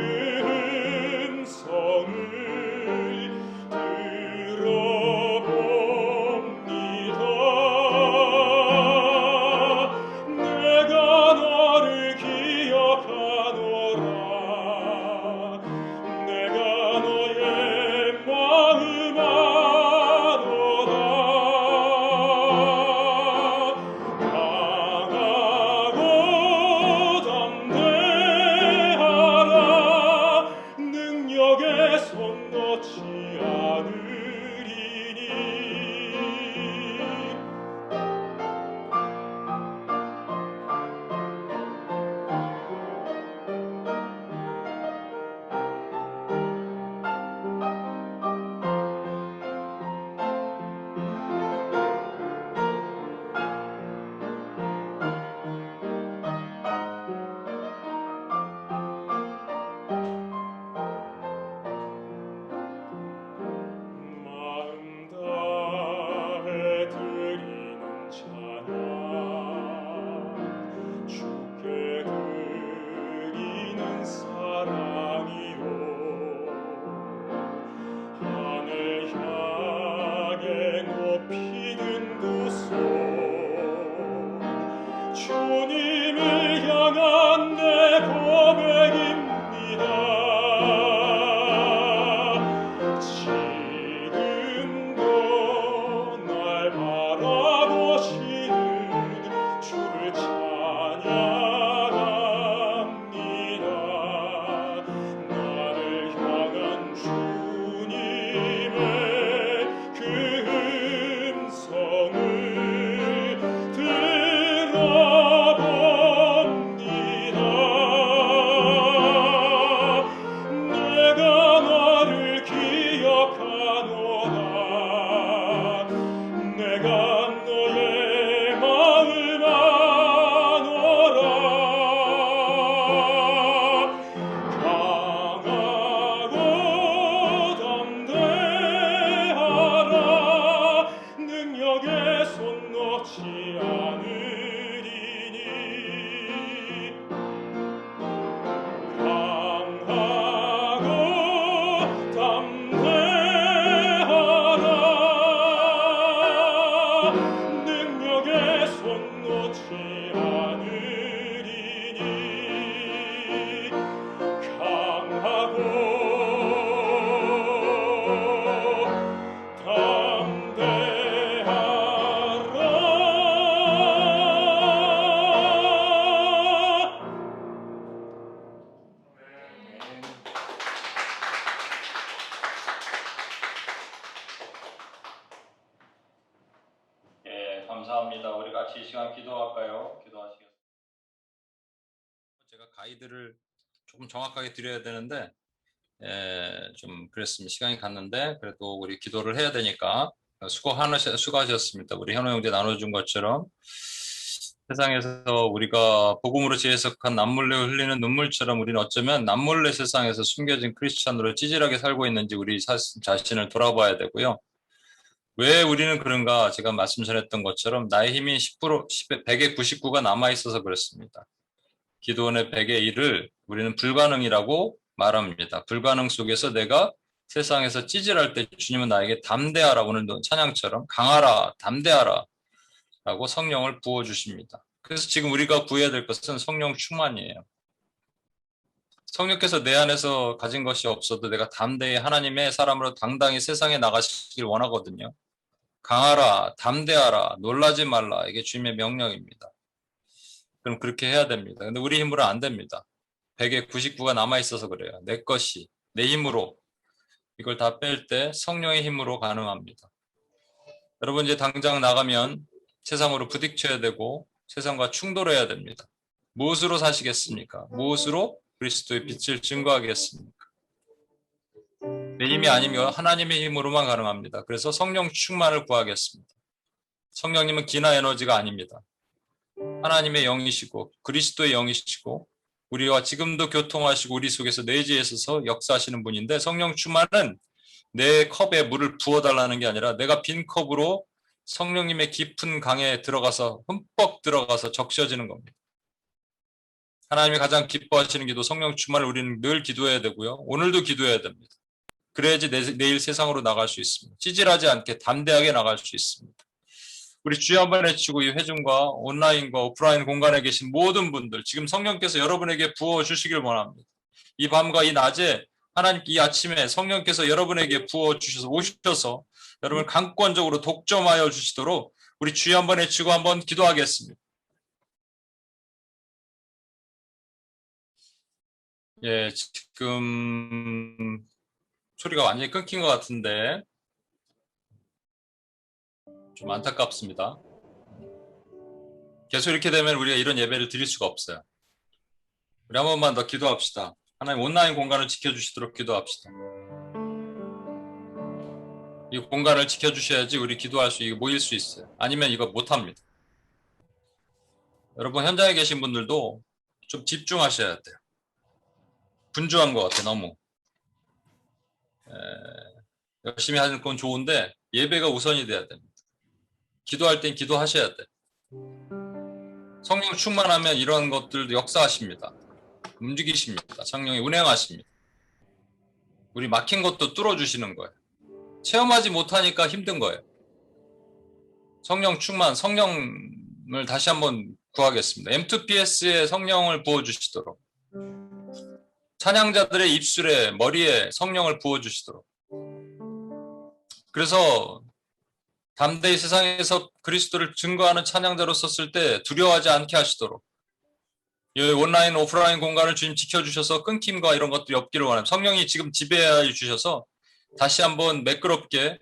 내가 너의 마음 아노라 시간 기도할까요? 기도하시겠습니다. 제가 가이드를 조금 정확하게 드려야 되는데 좀 그랬습니다. 시간이 갔는데 그래도 우리 기도를 해야 되니까 수고하셨습니다. 우리 현호 형제 나눠준 것처럼 세상에서 우리가 복음으로 재해석한 남몰래 흘리는 눈물처럼 우리는 어쩌면 남몰래 세상에서 숨겨진 크리스찬으로 찌질하게 살고 있는지 우리 자신을 돌아봐야 되고요. 왜 우리는 그런가? 제가 말씀 전했던 것처럼 나의 힘이 100의 99가 남아있어서 그렇습니다. 기도원의 100의 1을 우리는 불가능이라고 말합니다. 불가능 속에서 내가 세상에서 찌질할 때 주님은 나에게 담대하라, 오늘 찬양처럼 강하라, 담대하라 라고 성령을 부어주십니다. 그래서 지금 우리가 구해야 될 것은 성령 충만이에요. 성령께서 내 안에서 가진 것이 없어도 내가 담대히 하나님의 사람으로 당당히 세상에 나가시길 원하거든요. 강하라, 담대하라, 놀라지 말라. 이게 주님의 명령입니다. 그럼 그렇게 해야 됩니다. 근데 우리 힘으로는 안 됩니다. 100에 99가 남아있어서 그래요. 내 것이, 내 힘으로 이걸 다 뺄 때 성령의 힘으로 가능합니다. 여러분 이제 당장 나가면 세상으로 부딪혀야 되고 세상과 충돌해야 됩니다. 무엇으로 사시겠습니까? 무엇으로 그리스도의 빛을 증거하겠습니까? 내 힘이 아니면 하나님의 힘으로만 가능합니다. 그래서 성령 충만을 구하겠습니다. 성령님은 기나 에너지가 아닙니다. 하나님의 영이시고 그리스도의 영이시고 우리와 지금도 교통하시고 우리 속에서 내재하셔서 역사하시는 분인데 성령 충만은 내 컵에 물을 부어달라는 게 아니라 내가 빈 컵으로 성령님의 깊은 강에 들어가서 흠뻑 들어가서 적셔지는 겁니다. 하나님이 가장 기뻐하시는 기도 성령 충만을 우리는 늘 기도해야 되고요. 오늘도 기도해야 됩니다. 그래야지 내일 세상으로 나갈 수 있습니다. 찌질하지 않게 담대하게 나갈 수 있습니다. 우리 주여 한번 외치고 이 회중과 온라인과 오프라인 공간에 계신 모든 분들 지금 성령께서 여러분에게 부어주시길 원합니다. 이 밤과 이 낮에 하나님께 이 아침에 성령께서 여러분에게 부어주셔서 오셔서 여러분을 강권적으로 독점하여 주시도록 우리 주여 한번 외치고 한번 기도하겠습니다. 예, 지금 소리가 완전히 끊긴 것 같은데 좀 안타깝습니다. 계속 이렇게 되면 우리가 이런 예배를 드릴 수가 없어요. 우리 한 번만 더 기도합시다. 하나님 온라인 공간을 지켜주시도록 기도합시다. 이 공간을 지켜주셔야지 우리 기도할 수 이거 모일 수 있어요. 아니면 이거 못합니다. 여러분 현장에 계신 분들도 좀 집중하셔야 돼요. 분주한 것 같아요. 너무 열심히 하는 건 좋은데 예배가 우선이 돼야 됩니다. 기도할 땐 기도하셔야 돼. 성령 충만하면 이런 것들도 역사하십니다. 움직이십니다. 성령이 운행하십니다. 우리 막힌 것도 뚫어주시는 거예요. 체험하지 못하니까 힘든 거예요. 성령 충만, 성령을 다시 한번 구하겠습니다. M2PS에 성령을 부어주시도록 찬양자들의 입술에 머리에 성령을 부어주시도록 그래서 담대히 세상에서 그리스도를 증거하는 찬양자로 썼을 때 두려워하지 않게 하시도록 이 온라인 오프라인 공간을 주님 지켜주셔서 끊김과 이런 것들이 없기를 원합니다. 성령이 지금 지배해 주셔서 다시 한번 매끄럽게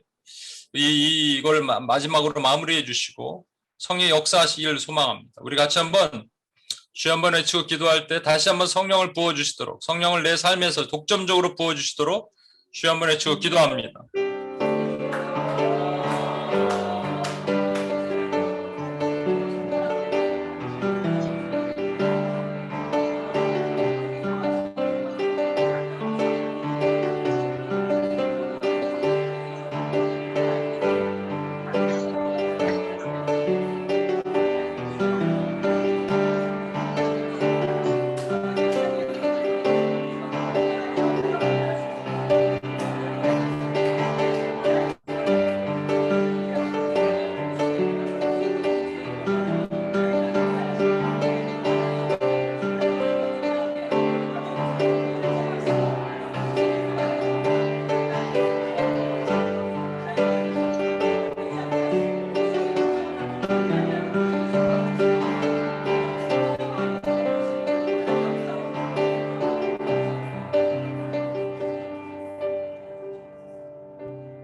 이걸 마지막으로 마무리해 주시고 성령의 역사하시기를 소망합니다. 우리 같이 한번 주여 한번 외치고 기도할 때 다시 한번 성령을 부어주시도록 성령을 내 삶에서 독점적으로 부어주시도록 주여 한번 외치고 기도합니다.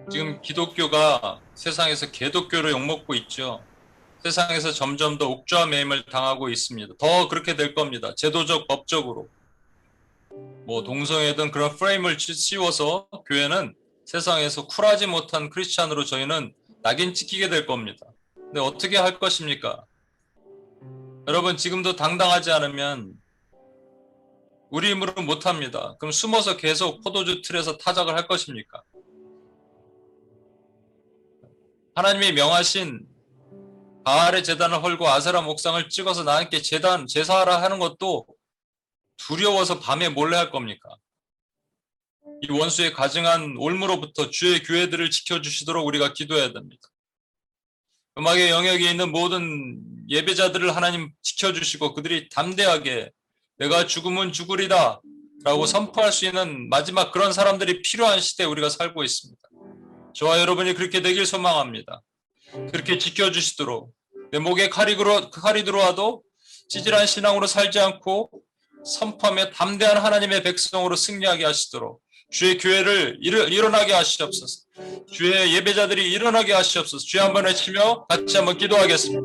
지금 기독교가 세상에서 개독교로 욕먹고 있죠. 세상에서 점점 더 옥죄와 매임을 당하고 있습니다. 더 그렇게 될 겁니다. 제도적, 법적으로. 뭐 동성애든 그런 프레임을 씌워서 교회는 세상에서 쿨하지 못한 크리스찬으로 저희는 낙인 찍히게 될 겁니다. 근데 어떻게 할 것입니까? 여러분, 지금도 당당하지 않으면 우리 힘으로는 못합니다. 그럼 숨어서 계속 포도주 틀에서 타작을 할 것입니까? 하나님이 명하신 바알의 제단을 헐고 아세라 목상을 찍어서 나한테 제사하라 하는 것도 두려워서 밤에 몰래 할 겁니까? 이 원수의 가증한 올무로부터 주의 교회들을 지켜주시도록 우리가 기도해야 됩니다. 음악의 영역에 있는 모든 예배자들을 하나님 지켜주시고 그들이 담대하게 내가 죽으면 죽으리다 라고 선포할 수 있는 마지막 그런 사람들이 필요한 시대에 우리가 살고 있습니다. 저와 여러분이 그렇게 되길 소망합니다. 그렇게 지켜주시도록 내 목에 칼이 들어와도 찌질한 신앙으로 살지 않고 선포하며 담대한 하나님의 백성으로 승리하게 하시도록 주의 교회를 일어나게 하시옵소서. 주의 예배자들이 일어나게 하시옵소서. 주의 한번 외치며 같이 한번 기도하겠습니다.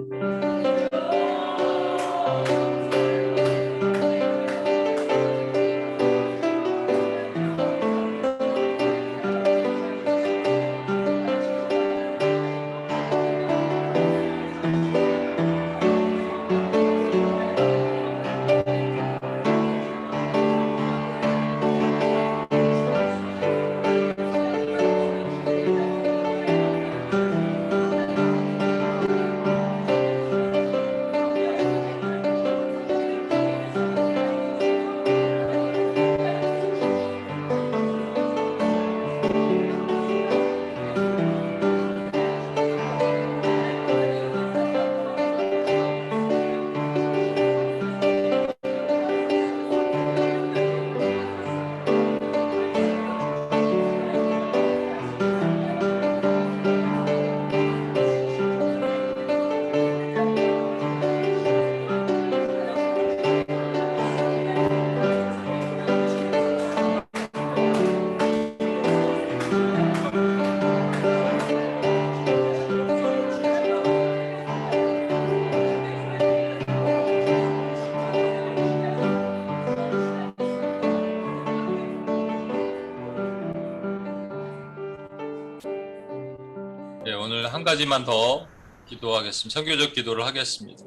네, 오늘 한 가지만 더 기도하겠습니다. 선교적 기도를 하겠습니다.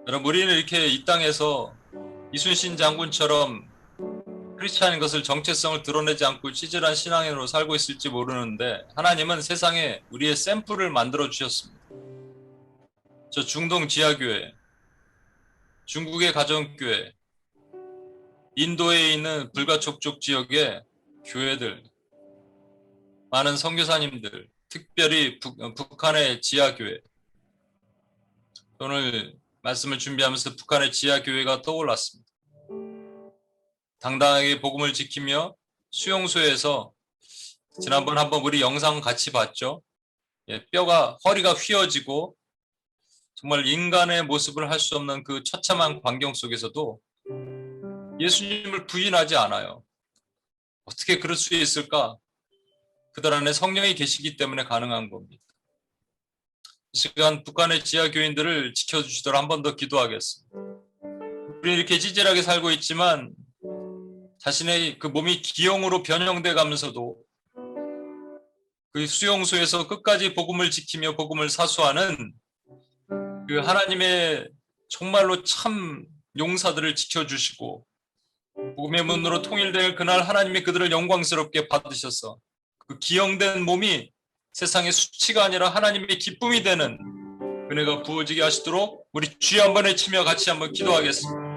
여러분, 우리는 이렇게 이 땅에서 이순신 장군처럼 크리스찬인 것을 정체성을 드러내지 않고 찌질한 신앙인으로 살고 있을지 모르는데 하나님은 세상에 우리의 샘플을 만들어 주셨습니다. 저 중동 지하교회, 중국의 가정교회, 인도에 있는 불가촉족 지역의 교회들, 많은 선교사님들, 특별히 북한의 지하교회. 오늘 말씀을 준비하면서 북한의 지하교회가 떠올랐습니다. 당당하게 복음을 지키며 수용소에서 지난번 한번 우리 영상 같이 봤죠. 허리가 휘어지고 정말 인간의 모습을 할 수 없는 그 처참한 광경 속에서도 예수님을 부인하지 않아요. 어떻게 그럴 수 있을까? 그들 안에 성령이 계시기 때문에 가능한 겁니다. 이 시간 북한의 지하교인들을 지켜주시도록 한 번 더 기도하겠습니다. 우리는 이렇게 찌질하게 살고 있지만 자신의 그 몸이 기형으로 변형돼 가면서도 그 수용소에서 끝까지 복음을 지키며 복음을 사수하는 그 하나님의 정말로 참 용사들을 지켜주시고 복음의 문으로 통일될 그날 하나님이 그들을 영광스럽게 받으셔서 그 기형된 몸이 세상의 수치가 아니라 하나님의 기쁨이 되는 은혜가 부어지게 하시도록 우리 주여 한번 외치며 같이 한번 기도하겠습니다.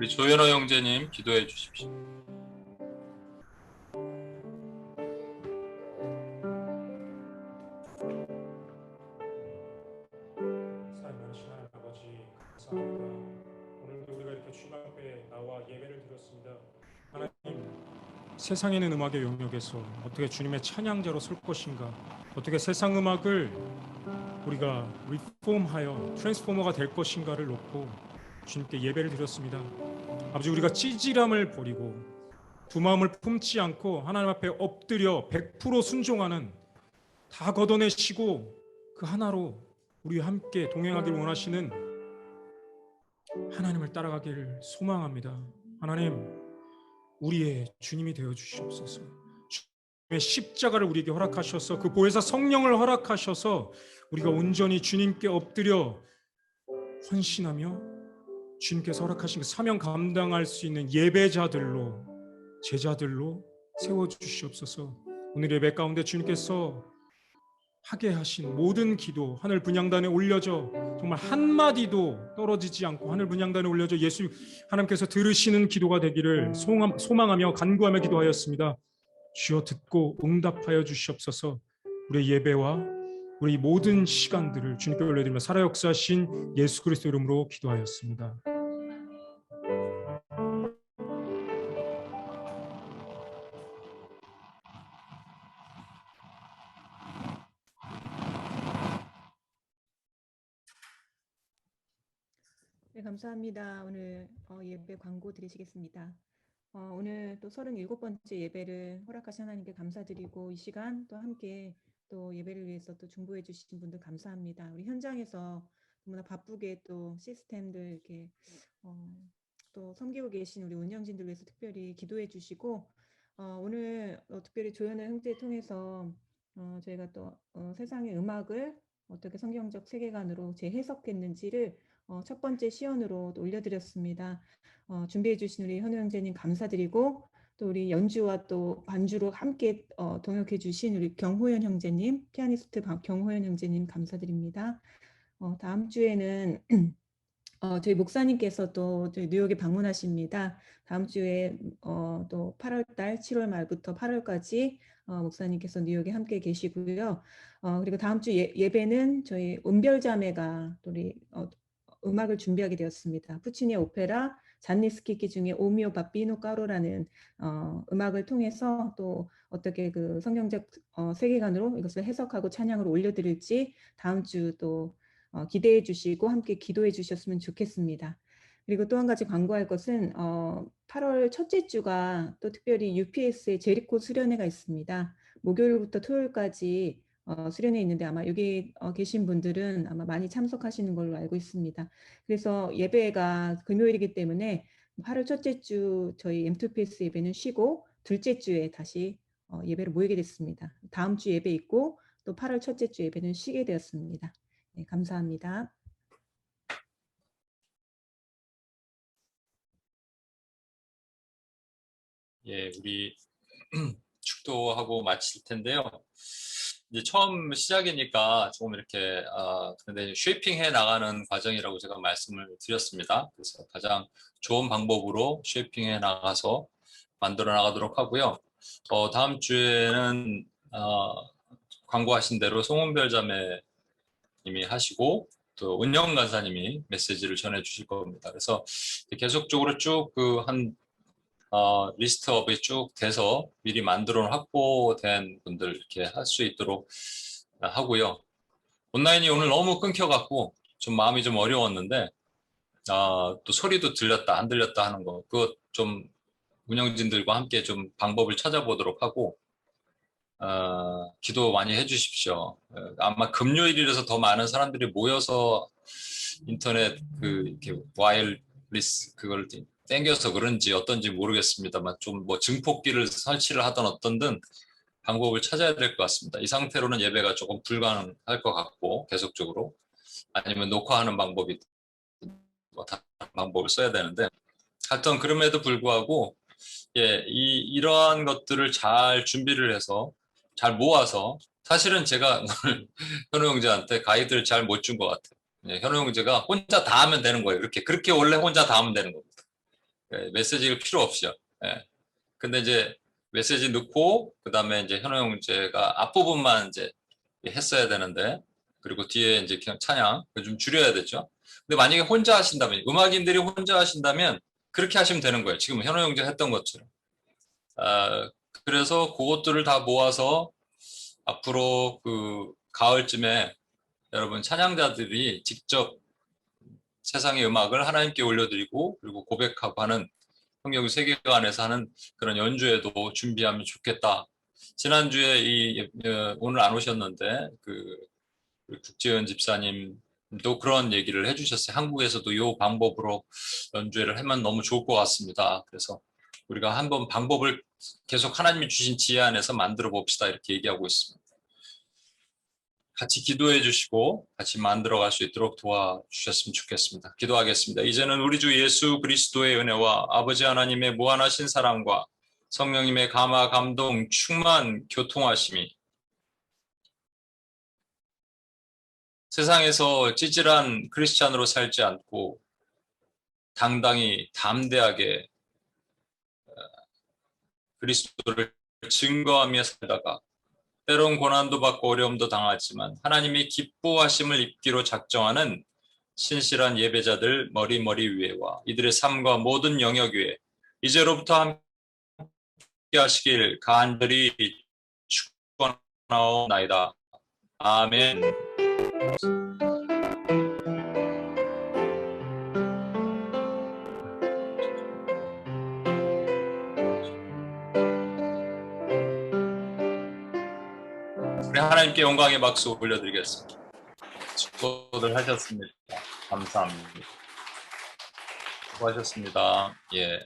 우리 조현호 형제님 기도해 주십시오. 살면신 하나님 아버지 감사합니다. 오늘도 우리가 이렇게 주님 앞에 나와 예배를 드렸습니다. 하나님, 세상에 있는 음악의 영역에서 어떻게 주님의 찬양자로 설 것인가, 어떻게 세상 음악을 우리가 리폼하여 트랜스포머가 될 것인가를 놓고 주님께 예배를 드렸습니다. 아버지, 우리가 찌질함을 버리고 두 마음을 품지 않고 하나님 앞에 엎드려 100% 순종하는, 다 걷어내시고 그 하나로 우리와 함께 동행하기를 원하시는 하나님을 따라가기를 소망합니다. 하나님, 우리의 주님이 되어 주시옵소서. 주님의 십자가를 우리에게 허락하셔서 그 보혜사 성령을 허락하셔서 우리가 온전히 주님께 엎드려 헌신하며 주님께서 허락하신 그 사명 감당할 수 있는 예배자들로, 제자들로 세워주시옵소서. 오늘 예배 가운데 주님께서 하게 하신 모든 기도 하늘 분향단에 올려져 정말 한마디도 떨어지지 않고 하늘 분향단에 올려져 예수 하나님께서 들으시는 기도가 되기를 소망하며 간구하며 기도하였습니다. 주여 듣고 응답하여 주시옵소서. 우리의 예배와 우리 모든 시간들을 주님께 올려드리며 살아 역사하신 예수 그리스도 이름으로 기도하였습니다. 네, 감사합니다. 오늘 예배 광고 드리시겠습니다. 오늘 또 37번째 예배를 허락하신 하나님께 감사드리고 이 시간 또 함께 또 예배를 위해서 또 중보해 주신 분들 감사합니다. 우리 현장에서 너무나 바쁘게 또 시스템들 이렇게 또 섬기고 계신 우리 운영진들 위해서 특별히 기도해 주시고 오늘 특별히 조연의 형제 통해서 저희가 또 세상의 음악을 어떻게 성경적 세계관으로 재해석했는지를 첫 번째 시연으로 올려드렸습니다. 준비해 주신 우리 현우 형제님 감사드리고 또 우리 연주와 또 반주로 함께 동역해 주신 우리 경호연 형제님, 피아니스트 경호연 형제님 감사드립니다. 다음 주에는 저희 목사님께서 또 저희 뉴욕에 방문하십니다. 다음 주에 또 8월달 7월 말부터 8월까지 목사님께서 뉴욕에 함께 계시고요. 그리고 다음 주 예배는 저희 은별자매가 우리 음악을 준비하게 되었습니다. 푸치니의 오페라 잔니스키키 중에 오미오 바비노 까로라는 음악을 통해서 또 어떻게 그 성경적 세계관으로 이것을 해석하고 찬양으로 올려드릴지 다음 주 또 기대해 주시고 함께 기도해 주셨으면 좋겠습니다. 그리고 또 한 가지 광고할 것은 8월 첫째 주가 또 특별히 UPS의 제리코 수련회가 있습니다. 목요일부터 토요일까지 수련회 있는데 아마 여기 계신 분들은 아마 많이 참석하시는 걸로 알고 있습니다. 그래서 예배가 금요일이기 때문에 8월 첫째 주 저희 M2PS 예배는 쉬고 둘째 주에 다시 예배를 모이게 됐습니다. 다음 주 예배 있고 또 8월 첫째 주 예배는 쉬게 되었습니다. 네, 감사합니다. 예, 우리 축도하고 마칠 텐데요. 이제 처음 시작이니까 조금 이렇게 근데 쉐이핑해 나가는 과정이라고 제가 말씀을 드렸습니다. 그래서 가장 좋은 방법으로 쉐이핑해 나가서 만들어 나가도록 하고요. 다음 주에는 광고하신 대로 송은별 자매님이 하시고 또 은영 간사님이 메시지를 전해 주실 겁니다. 그래서 계속적으로 쭉 리스트업이 쭉 돼서 미리 만들어 확보된 분들 이렇게 할 수 있도록 하고요. 온라인이 오늘 너무 끊겨갖고 좀 마음이 좀 어려웠는데 또 소리도 들렸다 안 들렸다 하는 거 그거 좀 운영진들과 함께 좀 방법을 찾아보도록 하고 기도 많이 해주십시오. 아마 금요일이라서 더 많은 사람들이 모여서 인터넷 이렇게 와이어리스 그걸 땡겨서 그런지 어떤지 모르겠습니다만 좀 뭐 증폭기를 설치를 하던 어떤든 방법을 찾아야 될 것 같습니다. 이 상태로는 예배가 조금 불가능할 것 같고 계속적으로 아니면 녹화하는 방법이 뭐 다른 방법을 써야 되는데 하여튼 그럼에도 불구하고 이러한 것들을 잘 준비를 해서 잘 모아서 사실은 제가 오늘 현우 형제한테 가이드를 잘 못 준 것 같아요. 현우 형제가 혼자 다 하면 되는 거예요. 그렇게 원래 혼자 다 하면 되는 겁니다. 메시지가 필요 없죠. 예. 근데 이제 메시지 넣고 그다음에 이제 현호 형제가 앞부분만 이제 했어야 되는데 그리고 뒤에 이제 그냥 찬양 좀 줄여야 되죠. 근데 만약에 혼자 하신다면 음악인들이 혼자 하신다면 그렇게 하시면 되는 거예요. 지금 현호 형제 했던 것처럼. 그래서 그것들을 다 모아서 앞으로 그 가을쯤에 여러분 찬양자들이 직접 세상의 음악을 하나님께 올려드리고 그리고 고백하고 하는 성경 세계관에서 하는 그런 연주회도 준비하면 좋겠다. 지난주에 오늘 안 오셨는데 그 국재현 집사님도 그런 얘기를 해주셨어요. 한국에서도 이 방법으로 연주회를 하면 너무 좋을 것 같습니다. 그래서 우리가 한번 방법을 계속 하나님이 주신 지혜 안에서 만들어 봅시다. 이렇게 얘기하고 있습니다. 같이 기도해 주시고 같이 만들어갈 수 있도록 도와주셨으면 좋겠습니다. 기도하겠습니다. 이제는 우리 주 예수 그리스도의 은혜와 아버지 하나님의 무한하신 사랑과 성령님의 감화, 감동, 충만, 교통하심이 세상에서 찌질한 크리스찬으로 살지 않고 당당히 담대하게 그리스도를 증거하며 살다가 때론 고난도 받고 어려움도 당하지만 하나님의 기뻐하심을 입기로 작정하는 신실한 예배자들 머리 위에와 이들의 삶과 모든 영역 위에 이제로부터 함께 하시길 간절히 축원하옵나이다. 아멘. 우리 하나님께 영광의 박수 올려드리겠습니다. 수고들 하셨습니다. 감사합니다. 수고하셨습니다. 예.